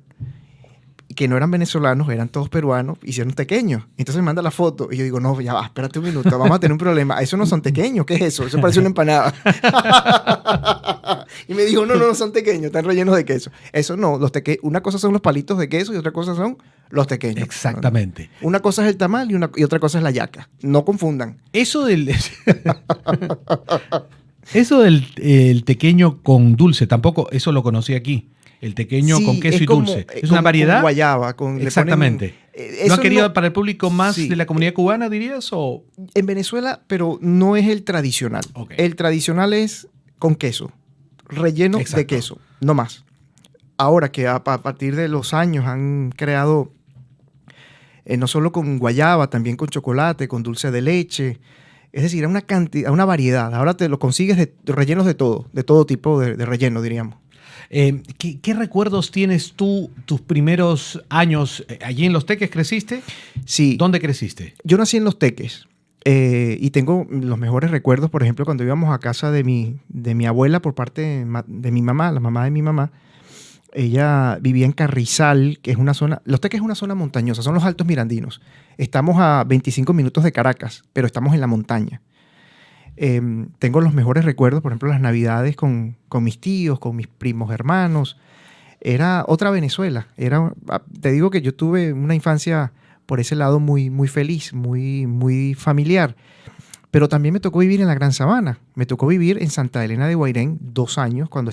que no eran venezolanos, eran todos peruanos, hicieron tequeños. Entonces me manda la foto y yo digo, no, ya va, espérate un minuto, vamos a tener un problema. Eso no son tequeños, ¿qué es eso? Eso parece una empanada. Y me dijo, no son tequeños, están rellenos de queso. Eso no, una cosa son los palitos de queso y otra cosa son los tequeños. Exactamente. Una cosa es el tamal y otra cosa es la yaca. No confundan. Eso del el tequeño con dulce, tampoco eso lo conocí aquí. El tequeño con queso y dulce. ¿Es una variedad? Con guayaba. Exactamente. Eso ¿No has querido para el público más de la comunidad cubana, dirías? ¿O? En Venezuela, pero no es el tradicional. Okay. El tradicional es con queso, relleno de queso, no más. Ahora que a partir de los años han creado no solo con guayaba, también con chocolate, con dulce de leche. Es decir, una cantidad, una variedad. Ahora te lo consigues de rellenos de todo tipo de relleno, diríamos. ¿Qué recuerdos tienes tú, tus primeros años? ¿Allí en Los Teques creciste? Sí. ¿Dónde creciste? Yo nací en Los Teques y tengo los mejores recuerdos, por ejemplo, cuando íbamos a casa de mi abuela por parte de mi mamá, la mamá de mi mamá. Ella vivía en Carrizal, que es una zona... Los Teques es una zona montañosa, son los Altos Mirandinos. Estamos a 25 minutos de Caracas, pero estamos en la montaña. Tengo los mejores recuerdos, por ejemplo, las Navidades con mis tíos, con mis primos hermanos. Era otra Venezuela. Te digo que yo tuve una infancia por ese lado muy, muy feliz, muy, muy familiar. Pero también me tocó vivir en la Gran Sabana. Me tocó vivir en Santa Elena de Guairén 2 años, cuando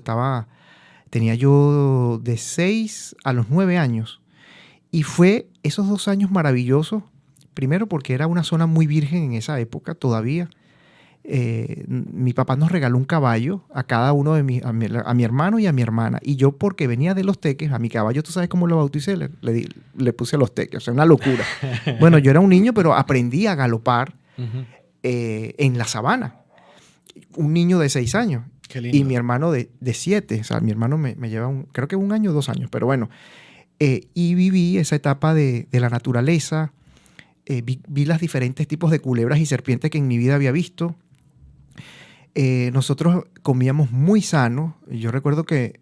tenía yo de 6 a los 9 años. Y fue esos 2 años maravillosos. Primero porque era una zona muy virgen en esa época todavía. Mi papá nos regaló un caballo a cada uno de a mi hermano y a mi hermana. Y yo, porque venía de Los Teques, a mi caballo, ¿tú sabes cómo lo bauticé? Le puse Los Teques, o sea, una locura. Bueno, yo era un niño, pero aprendí a galopar en la sabana. Un niño de 6 años. Qué lindo. Y mi hermano de 7. O sea, mi hermano me lleva creo que 1 año o 2 años, pero bueno. Y viví esa etapa de la naturaleza. Vi los diferentes tipos de culebras y serpientes que en mi vida había visto. Nosotros comíamos muy sano. Yo recuerdo que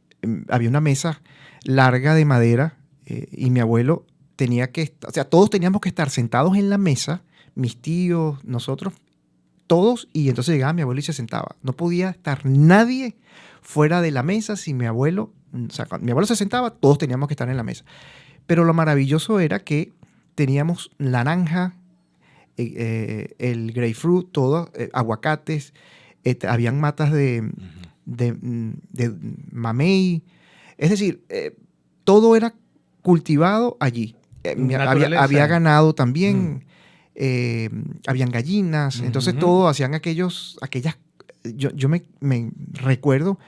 había una mesa larga de madera y mi abuelo tenía que... O sea, todos teníamos que estar sentados en la mesa, mis tíos, nosotros, todos, y entonces llegaba mi abuelo y se sentaba. No podía estar nadie fuera de la mesa si mi abuelo, o sea, cuando mi abuelo se sentaba, todos teníamos que estar en la mesa. Pero lo maravilloso era que teníamos naranja, el grapefruit, todo, aguacates, habían matas de mamey. Es decir, todo era cultivado allí. Había ganado también, habían gallinas, entonces todo hacían aquellas, yo me recuerdo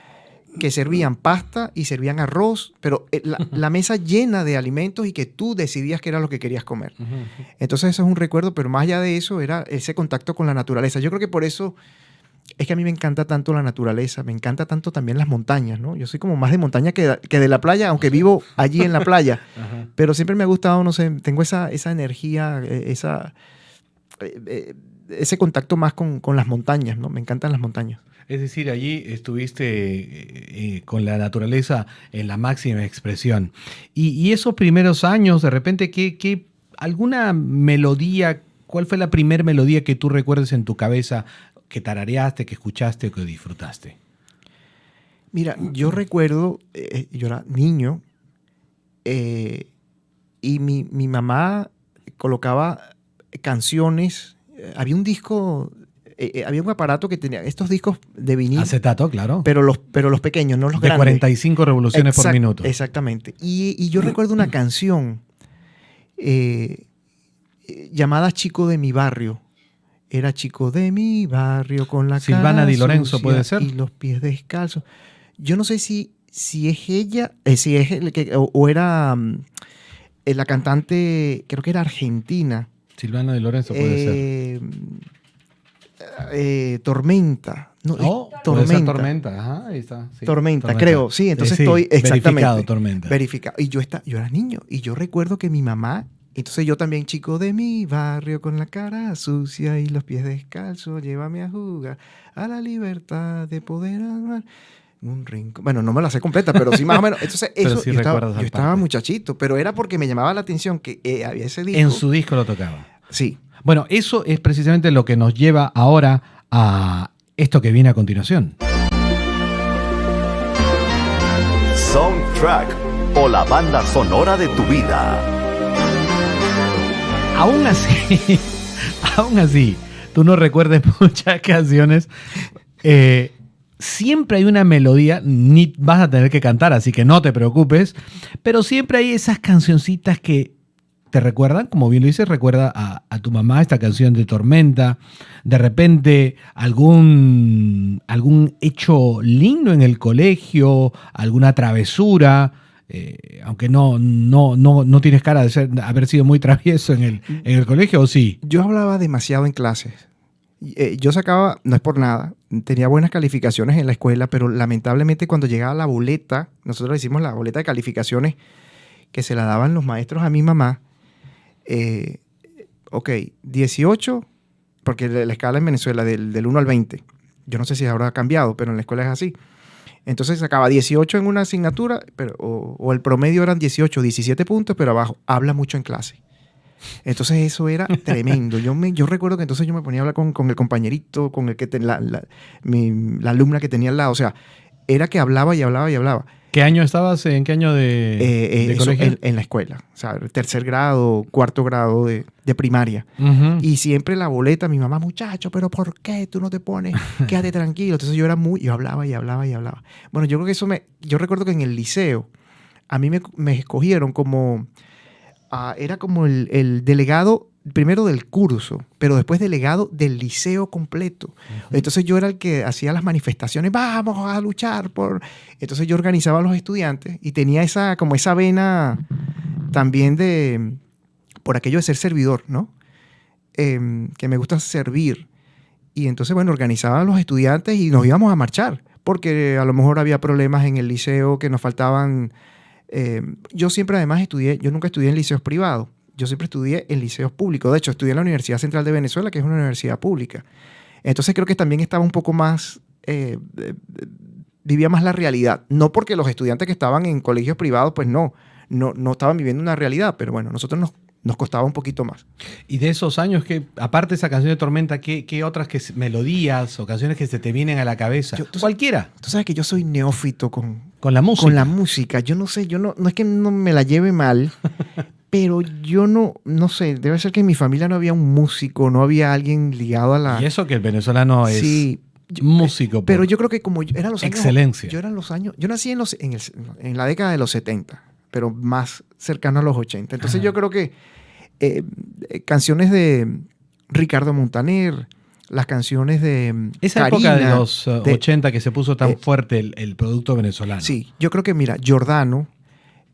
que servían pasta y servían arroz, pero la mesa llena de alimentos y que tú decidías qué era lo que querías comer. Entonces eso es un recuerdo, pero más allá de eso era ese contacto con la naturaleza. Yo creo que por eso es que a mí me encanta tanto la naturaleza, me encanta tanto también las montañas, ¿no? Yo soy como más de montaña que de la playa, aunque vivo allí en la playa, pero siempre me ha gustado, no sé, tengo esa energía, ese contacto más con las montañas, ¿no? Me encantan las montañas. Es decir, allí estuviste con la naturaleza en la máxima expresión. Y esos primeros años, de repente, ¿alguna melodía, cuál fue la primera melodía que tú recuerdes en tu cabeza que tarareaste, que escuchaste o que disfrutaste? Mira, yo recuerdo, yo era niño y mi mamá colocaba canciones. Había un disco, había un aparato que tenía estos discos de vinil. Acetato, claro. Pero los pequeños, no los de grandes. 45 revoluciones por minuto. Exactamente. Y yo recuerdo una canción llamada Chico de mi barrio. Era chico de mi barrio con la Silvana cara Di Lorenzo, sucia ¿puede ser? y los pies descalzos. Yo no sé si es ella, si es o era la cantante, creo que era argentina. Silvana Di Lorenzo puede ser. Tormenta. No, puede ser Tormenta. Ajá, ahí está. Sí. Tormenta, creo. Sí, entonces estoy exactamente. Verificado, Tormenta. Verificado. Y yo era niño y yo recuerdo que mi mamá, entonces yo también, chico de mi barrio con la cara sucia y los pies descalzos, llévame a jugar a la libertad de poder amar. Un rincón. Bueno, no me la sé completa, pero sí más o menos. Entonces, eso sí yo estaba muchachito, pero era porque me llamaba la atención que había ese disco. En su disco lo tocaba. Sí. Bueno, eso es precisamente lo que nos lleva ahora a esto que viene a continuación. Soundtrack o la banda sonora de tu vida. Aún así, tú no recuerdes muchas canciones. Siempre hay una melodía, ni vas a tener que cantar, así que no te preocupes, pero siempre hay esas cancioncitas que te recuerdan, como bien lo dices, recuerda a tu mamá esta canción de Tormenta, de repente algún hecho lindo en el colegio, alguna travesura, aunque no tienes cara de haber sido muy travieso en el colegio, ¿o sí? Yo hablaba demasiado en clases. Yo sacaba, no es por nada, tenía buenas calificaciones en la escuela, pero lamentablemente cuando llegaba la boleta, nosotros decimos la boleta de calificaciones que se la daban los maestros a mi mamá, 18, porque la escala en Venezuela del 1 al 20, yo no sé si habrá cambiado, pero en la escuela es así. Entonces sacaba 18 en una asignatura, o el promedio eran 18, 17 puntos, pero abajo, habla mucho en clase. Entonces eso era tremendo. Yo recuerdo que entonces yo me ponía a hablar con el compañerito, con el que la alumna que tenía al lado. O sea, era que hablaba y hablaba y hablaba. ¿Qué año estabas? ¿En qué año de colegio? En la escuela. O sea, tercer grado, cuarto grado de primaria. Uh-huh. Y siempre la boleta, mi mamá, muchacho, ¿pero por qué tú no te pones? Quédate tranquilo. Entonces yo hablaba y hablaba y hablaba. Bueno, yo creo que yo recuerdo que en el liceo a mí me escogieron como... era como el delegado primero del curso, pero después delegado del liceo completo. Uh-huh. Entonces yo era el que hacía las manifestaciones, vamos a luchar por... Entonces yo organizaba a los estudiantes y tenía esa vena también por aquello de ser servidor, ¿no? Que me gusta servir. Y entonces, bueno, organizaba a los estudiantes y nos íbamos a marchar, porque a lo mejor había problemas en el liceo, que nos faltaban... yo siempre además yo nunca estudié en liceos privados, yo siempre estudié en liceos públicos. De hecho, estudié en la Universidad Central de Venezuela, que es una universidad pública. Entonces creo que también estaba un poco más, vivía más la realidad. No porque los estudiantes que estaban en colegios privados, pues no estaban viviendo una realidad, pero bueno, nosotros nos costaba un poquito más. Y de esos años, que aparte de esa canción de Tormenta, ¿qué otras melodías o canciones que se te vienen a la cabeza? Cualquiera. Tú sabes que yo soy neófito con la música. Con la música. Yo no sé, no es que no me la lleve mal, pero yo no sé, debe ser que en mi familia no había un músico, no había alguien ligado a la... Y eso que el venezolano es músico. Pero yo creo que como eran los años... Excelencia. Yo nací en la década de los 70, pero más cercano a los 80. Entonces yo creo que canciones de Ricardo Montaner, las canciones de esa Karina, época de los 80 que se puso tan fuerte el producto venezolano. Sí, yo creo que, mira, Giordano...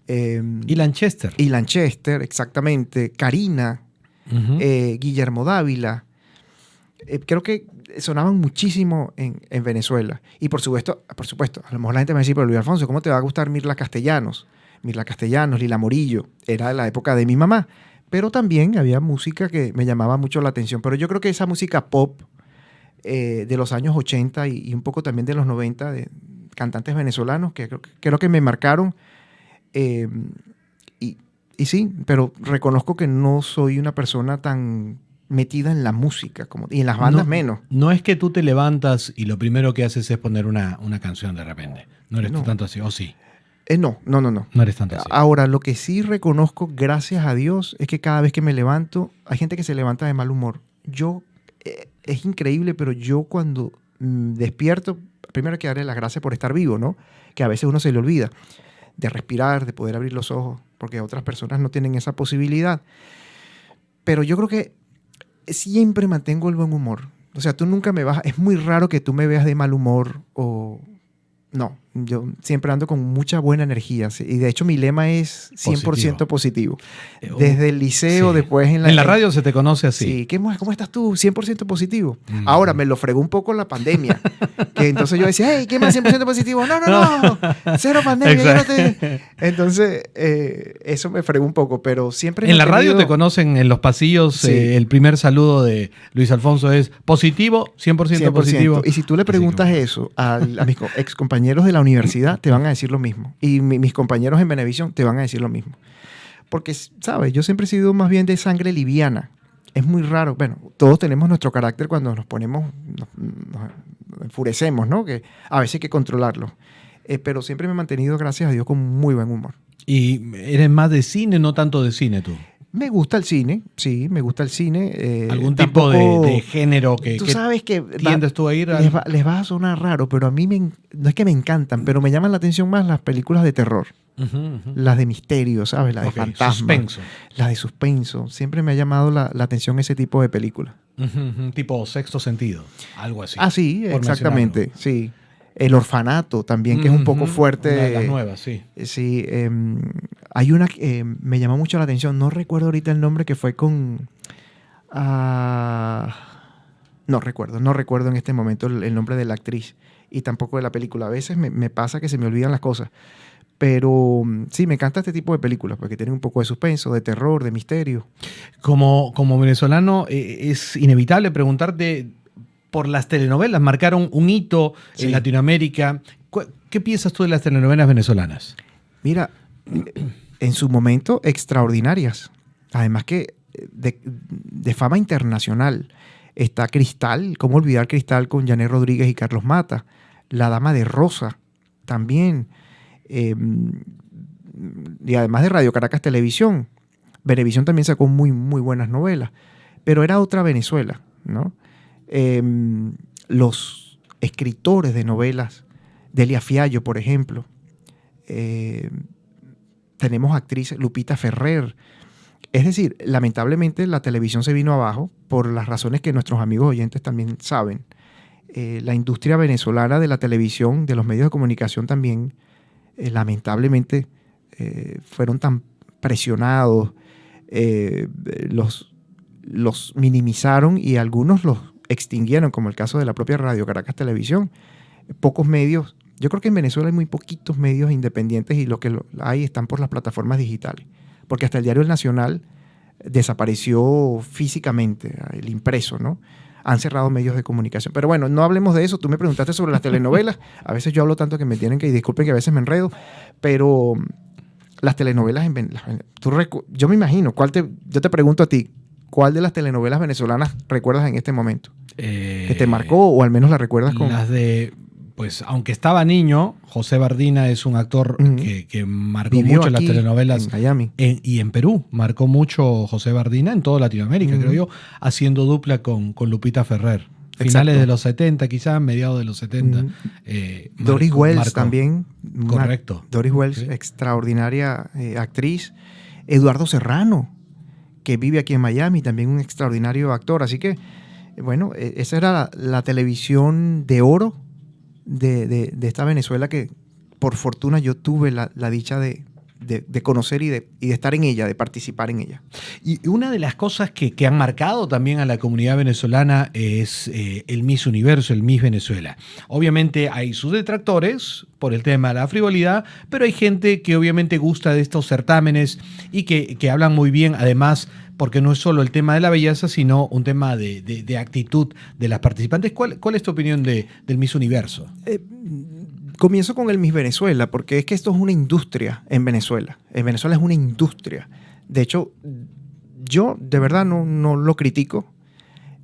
y Lanchester. Y Lanchester, exactamente. Karina, Guillermo Dávila. Creo que sonaban muchísimo en Venezuela. Y por supuesto, a lo mejor la gente me va a decir, pero Luis Alfonso, ¿cómo te va a gustar Mirla Castellanos? Mirla Castellanos, Lila Morillo. Era de la época de mi mamá. Pero también había música que me llamaba mucho la atención. Pero yo creo que esa música pop de los años 80 y un poco también de los 90, de cantantes venezolanos, que creo que me marcaron. Y sí, pero reconozco que no soy una persona tan metida en la música y en las bandas menos. No es que tú te levantas y lo primero que haces es poner una canción de repente. No eres tú tanto así, ¿o sí? No. No eres tanto así. Ahora, lo que sí reconozco, gracias a Dios, es que cada vez que me levanto, hay gente que se levanta de mal humor. Es increíble, pero yo cuando despierto, primero hay que darle las gracias por estar vivo, ¿no? Que a veces uno se le olvida de respirar, de poder abrir los ojos, porque otras personas no tienen esa posibilidad. Pero yo creo que siempre mantengo el buen humor. O sea, tú nunca me vas... Es muy raro que tú me veas de mal humor o... No, yo siempre ando con mucha buena energía. Y de hecho mi lema es 100% positivo. Desde el liceo, después en la radio se te conoce así. Sí, ¿cómo estás tú? 100% positivo. Ahora me lo fregó un poco la pandemia. Que entonces yo decía, hey, ¿qué más 100% positivo? No, cero pandemia. Entonces eso me fregó un poco, pero siempre... En la radio te conocen en los pasillos, sí. El primer saludo de Luis Alfonso es positivo, 100% positivo. Y si tú le preguntas eso a mis ex compañeros de la universidad, te van a decir lo mismo. Y mis compañeros en Venevisión te van a decir lo mismo. Porque, ¿sabes? Yo siempre he sido más bien de sangre liviana. Es muy raro. Bueno, todos tenemos nuestro carácter cuando nos ponemos, nos enfurecemos, ¿no? Que a veces hay que controlarlo. Pero siempre me he mantenido, gracias a Dios, con muy buen humor. ¿Y eres más de cine, no tanto de cine tú? Me gusta el cine, sí, me gusta el cine. ¿Algún tipo de género que tú sabes que tiendes tú a ir? Les va a sonar raro, pero a mí no es que me encantan, pero me llaman la atención más las películas de terror. Las de misterio, ¿sabes? Las de fantasma. Suspenso. Las de suspenso. Siempre me ha llamado la atención ese tipo de películas. Tipo Sexto Sentido, algo así. Ah, sí, exactamente, sí. El Orfanato también, que es un poco fuerte. Una de las nuevas, sí. Sí, hay una que me llamó mucho la atención. No recuerdo ahorita el nombre, que fue con... no recuerdo en este momento el nombre de la actriz y tampoco de la película. A veces me pasa que se me olvidan las cosas. Pero sí, me encanta este tipo de películas porque tienen un poco de suspenso, de terror, de misterio. Como venezolano, es inevitable preguntarte... Por las telenovelas, marcaron un hito en Latinoamérica. ¿Qué piensas tú de las telenovelas venezolanas? Mira, en su momento extraordinarias. Además que de fama internacional. Está Cristal, ¿cómo olvidar Cristal con Janet Rodríguez y Carlos Mata? La Dama de Rosa, también. Y además de Radio Caracas Televisión. Venevisión también sacó muy, muy buenas novelas. Pero era otra Venezuela, ¿no? Los escritores de novelas, Delia Fiallo, por ejemplo. Tenemos actrices, Lupita Ferrer. Es decir, lamentablemente la televisión se vino abajo por las razones que nuestros amigos oyentes también saben. La industria venezolana de la televisión, de los medios de comunicación también, lamentablemente fueron tan presionados, los minimizaron y algunos los extinguieron, como el caso de la propia Radio Caracas Televisión. Pocos medios, yo creo que en Venezuela hay muy poquitos medios independientes y lo que hay están por las plataformas digitales, porque hasta el diario El Nacional desapareció físicamente, el impreso, ¿no? Han cerrado medios de comunicación. Pero bueno, no hablemos de eso. Tú me preguntaste sobre las telenovelas. A veces yo hablo tanto que me tienen que, y disculpen que a veces me enredo, pero las telenovelas en Venezuela. Yo me imagino, yo te pregunto a ti, ¿cuál de las telenovelas venezolanas recuerdas en este momento? ¿Que te marcó o al menos la recuerdas con...? Las de, pues aunque estaba niño, José Bardina es un actor que marcó Vivió mucho en las aquí, telenovelas. en Miami. Y en Perú, marcó mucho José Bardina en toda Latinoamérica, creo yo, haciendo dupla con Lupita Ferrer. Finales Exacto. de los 70, quizás, mediados de los 70. Doris Wells también. Correcto. Doris Wells, Sí. extraordinaria actriz. Eduardo Serrano, que vive aquí en Miami, también un extraordinario actor. Así que, bueno, esa era la televisión de oro de esta Venezuela que, por fortuna, yo tuve la dicha de conocer y de estar en ella, de participar en ella. Y una de las cosas que han marcado también a la comunidad venezolana es el Miss Universo, el Miss Venezuela. Obviamente hay sus detractores por el tema de la frivolidad, pero hay gente que obviamente gusta de estos certámenes y que hablan muy bien, además, porque no es solo el tema de la belleza, sino un tema de actitud de las participantes. ¿Cuál es tu opinión del Miss Universo? Comienzo con el Miss Venezuela, porque es que esto es una industria en Venezuela. En Venezuela es una industria. De hecho, yo de verdad no lo critico.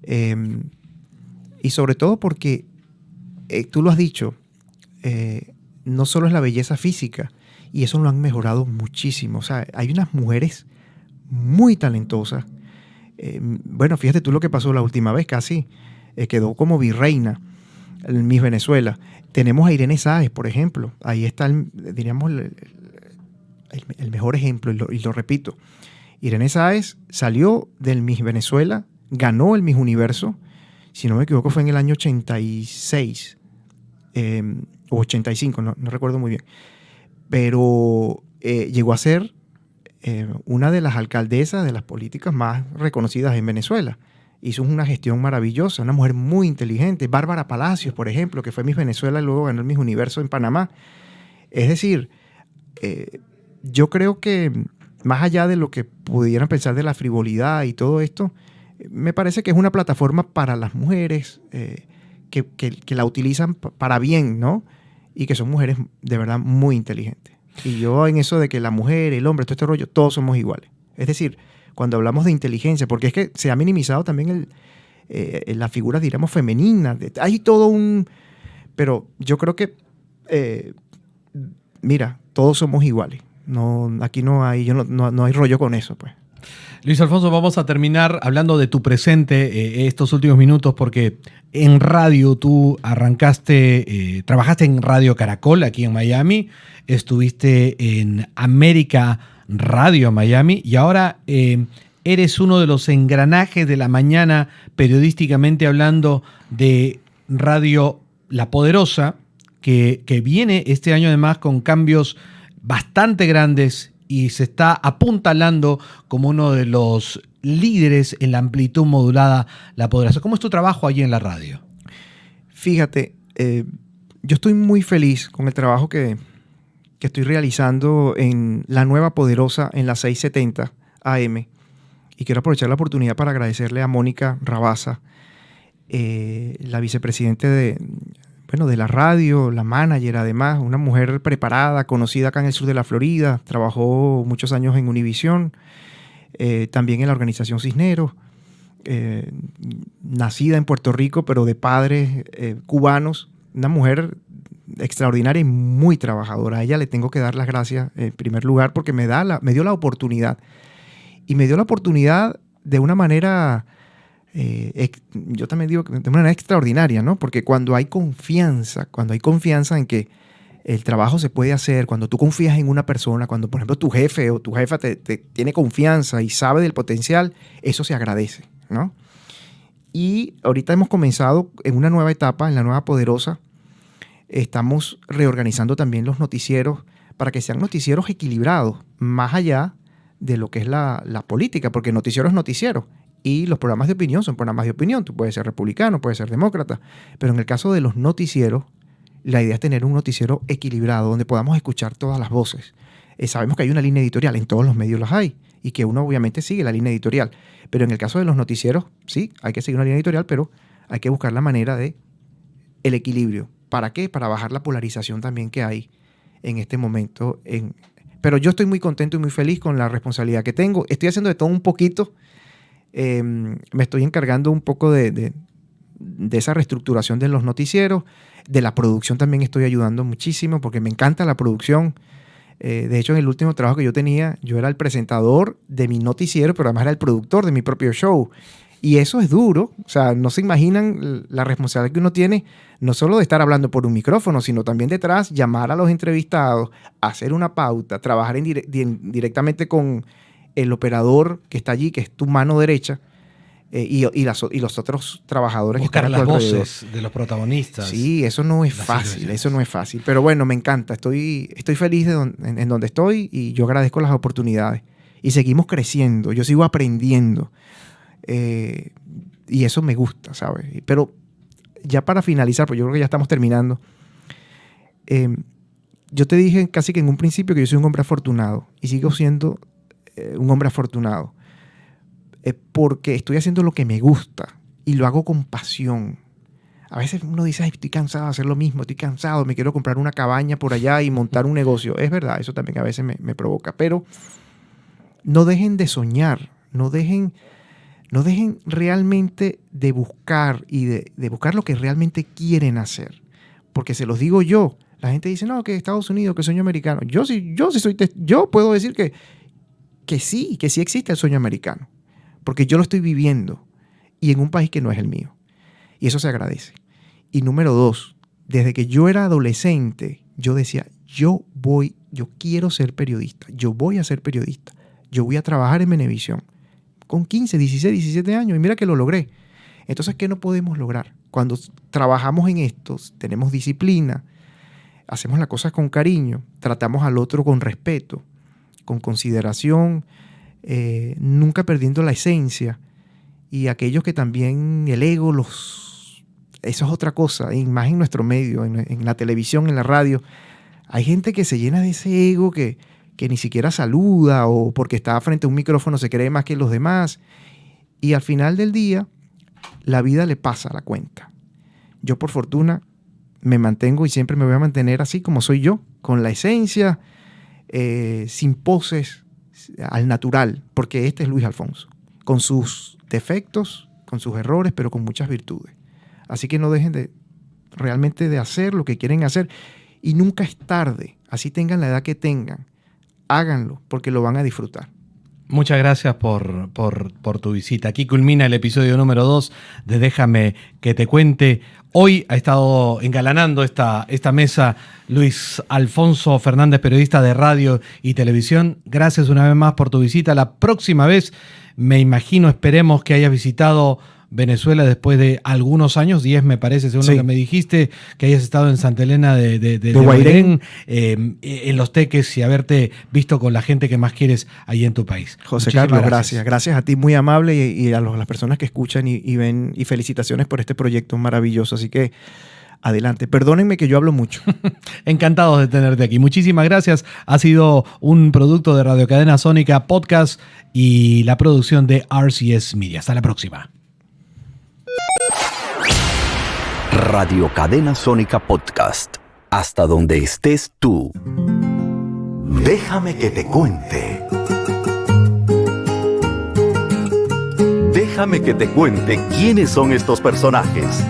Y sobre todo porque, tú lo has dicho, no solo es la belleza física, y eso lo han mejorado muchísimo. O sea, hay unas mujeres muy talentosas. Bueno, fíjate tú lo que pasó la última vez, casi quedó como virreina el Miss Venezuela. Tenemos a Irene Sáez, por ejemplo. Ahí está, diríamos, el mejor ejemplo, y lo repito. Irene Sáez salió del Miss Venezuela, ganó el Miss Universo, si no me equivoco fue en el año 86 o 85, no recuerdo muy bien. Pero llegó a ser una de las alcaldesas de las políticas más reconocidas en Venezuela. Hizo una gestión maravillosa, una mujer muy inteligente. Bárbara Palacios, por ejemplo, que fue Miss Venezuela y luego ganó el Miss Universo en Panamá. Es decir, yo creo que más allá de lo que pudieran pensar de la frivolidad y todo esto, me parece que es una plataforma para las mujeres que la utilizan para bien, ¿no? Y que son mujeres de verdad muy inteligentes. Y yo en eso de que la mujer, el hombre, todo este rollo, todos somos iguales. Es decir, cuando hablamos de inteligencia, porque es que se ha minimizado también la figura, diríamos, femenina. Hay todo un... Pero yo creo que, mira, todos somos iguales. No, aquí no hay rollo con eso, pues. Luis Alfonso, vamos a terminar hablando de tu presente estos últimos minutos, porque en radio tú arrancaste, trabajaste en Radio Caracol aquí en Miami, estuviste en América Radio Miami y ahora eres uno de los engranajes de la mañana, periodísticamente hablando, de Radio La Poderosa, que viene este año además con cambios bastante grandes y se está apuntalando como uno de los líderes en la amplitud modulada La Poderosa. ¿Cómo es tu trabajo allí en la radio? Fíjate, yo estoy muy feliz con el trabajo que estoy realizando en la nueva Poderosa en la 670 AM. Y quiero aprovechar la oportunidad para agradecerle a Mónica Rabasa, la vicepresidente de la radio, la manager además, una mujer preparada, conocida acá en el sur de la Florida, trabajó muchos años en Univisión, también en la organización Cisneros, nacida en Puerto Rico, pero de padres cubanos, una mujer extraordinaria y muy trabajadora. A ella le tengo que dar las gracias en primer lugar porque me dio la oportunidad. Y me dio la oportunidad de una manera, yo también digo que de una manera extraordinaria, ¿no? Porque cuando hay confianza en que el trabajo se puede hacer, cuando tú confías en una persona, cuando por ejemplo tu jefe o tu jefa te tiene confianza y sabe del potencial, eso se agradece, ¿no? Y ahorita hemos comenzado en una nueva etapa, en la nueva Poderosa. Estamos reorganizando también los noticieros para que sean noticieros equilibrados, más allá de lo que es la política, porque noticiero es noticiero y los programas de opinión son programas de opinión. Tú puedes ser republicano, puedes ser demócrata, pero en el caso de los noticieros, la idea es tener un noticiero equilibrado donde podamos escuchar todas las voces. Sabemos que hay una línea editorial, en todos los medios las hay, y que uno obviamente sigue la línea editorial, pero en el caso de los noticieros, sí, hay que seguir una línea editorial, pero hay que buscar la manera de el equilibrio. ¿Para qué? Para bajar la polarización también que hay en este momento, Pero yo estoy muy contento y muy feliz con la responsabilidad que tengo. Estoy haciendo de todo un poquito. Me estoy encargando un poco de esa reestructuración de los noticieros. De la producción también estoy ayudando muchísimo porque me encanta la producción. De hecho, en el último trabajo que yo tenía, yo era el presentador de mi noticiero, pero además era el productor de mi propio show. Y eso es duro. O sea, no se imaginan la responsabilidad que uno tiene, no solo de estar hablando por un micrófono, sino también detrás, llamar a los entrevistados, hacer una pauta, trabajar directamente con el operador que está allí, que es tu mano derecha, y los otros trabajadores buscar que están a tu las alrededor. voces de los protagonistas. Sí, eso no es fácil, eso no es fácil. Pero bueno, me encanta. Estoy feliz en donde estoy y yo agradezco las oportunidades. Y seguimos creciendo, yo sigo aprendiendo. Y eso me gusta, ¿sabes? Pero ya para finalizar, pues yo creo que ya estamos terminando. Yo te dije casi que en un principio que yo soy un hombre afortunado y sigo siendo un hombre afortunado porque estoy haciendo lo que me gusta y lo hago con pasión. A veces uno dice, ay, estoy cansado de hacer lo mismo, estoy cansado, me quiero comprar una cabaña por allá y montar un negocio. Es verdad, eso también a veces me provoca, pero no dejen de soñar, no dejen realmente de buscar y de buscar lo que realmente quieren hacer. Porque se los digo yo, la gente dice, no, que Estados Unidos, que sueño americano. Yo puedo decir que sí existe el sueño americano, porque yo lo estoy viviendo y en un país que no es el mío. Y eso se agradece. Y número 2, desde que yo era adolescente, yo decía, yo quiero ser periodista, yo voy a ser periodista, yo voy a trabajar en Venevisión. Con 15, 16, 17 años, y mira que lo logré. Entonces, ¿qué no podemos lograr? Cuando trabajamos en esto, tenemos disciplina, hacemos las cosas con cariño, tratamos al otro con respeto, con consideración, nunca perdiendo la esencia. Y aquellos que también el ego eso es otra cosa, y más en nuestro medio, en la televisión, en la radio. Hay gente que se llena de ese ego que ni siquiera saluda o porque está frente a un micrófono se cree más que los demás. Y al final del día, la vida le pasa la cuenta. Yo, por fortuna, me mantengo y siempre me voy a mantener así como soy yo, con la esencia, sin poses, al natural, porque este es Luis Alfonso, con sus defectos, con sus errores, pero con muchas virtudes. Así que no dejen realmente de hacer lo que quieren hacer y nunca es tarde, así tengan la edad que tengan, háganlo porque lo van a disfrutar. Muchas gracias por tu visita. Aquí culmina el episodio número 2 de Déjame que te cuente. Hoy ha estado engalanando esta mesa Luis Alfonso Fernández, periodista de radio y televisión. Gracias una vez más por tu visita. La próxima vez, esperemos que hayas visitado Venezuela después de algunos años, 10 me parece, según lo que me dijiste, que hayas estado en Santa Elena de Guairén, en Los Teques y haberte visto con la gente que más quieres ahí en tu país. José Carlos, gracias. Gracias a ti, muy amable, y a las personas que escuchan y ven, y felicitaciones por este proyecto maravilloso. Así que adelante. Perdónenme que yo hablo mucho. Encantados de tenerte aquí. Muchísimas gracias. Ha sido un producto de Radio Cadena Sónica Podcast y la producción de RCS Media. Hasta la próxima. Radio Cadena Sónica Podcast. Hasta donde estés tú. Déjame que te cuente. Déjame que te cuente quiénes son estos personajes.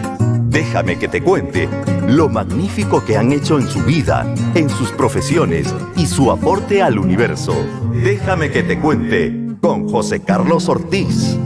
Déjame que te cuente lo magnífico que han hecho en su vida, en sus profesiones y su aporte al universo. Déjame que te cuente con José Carlos Ortiz.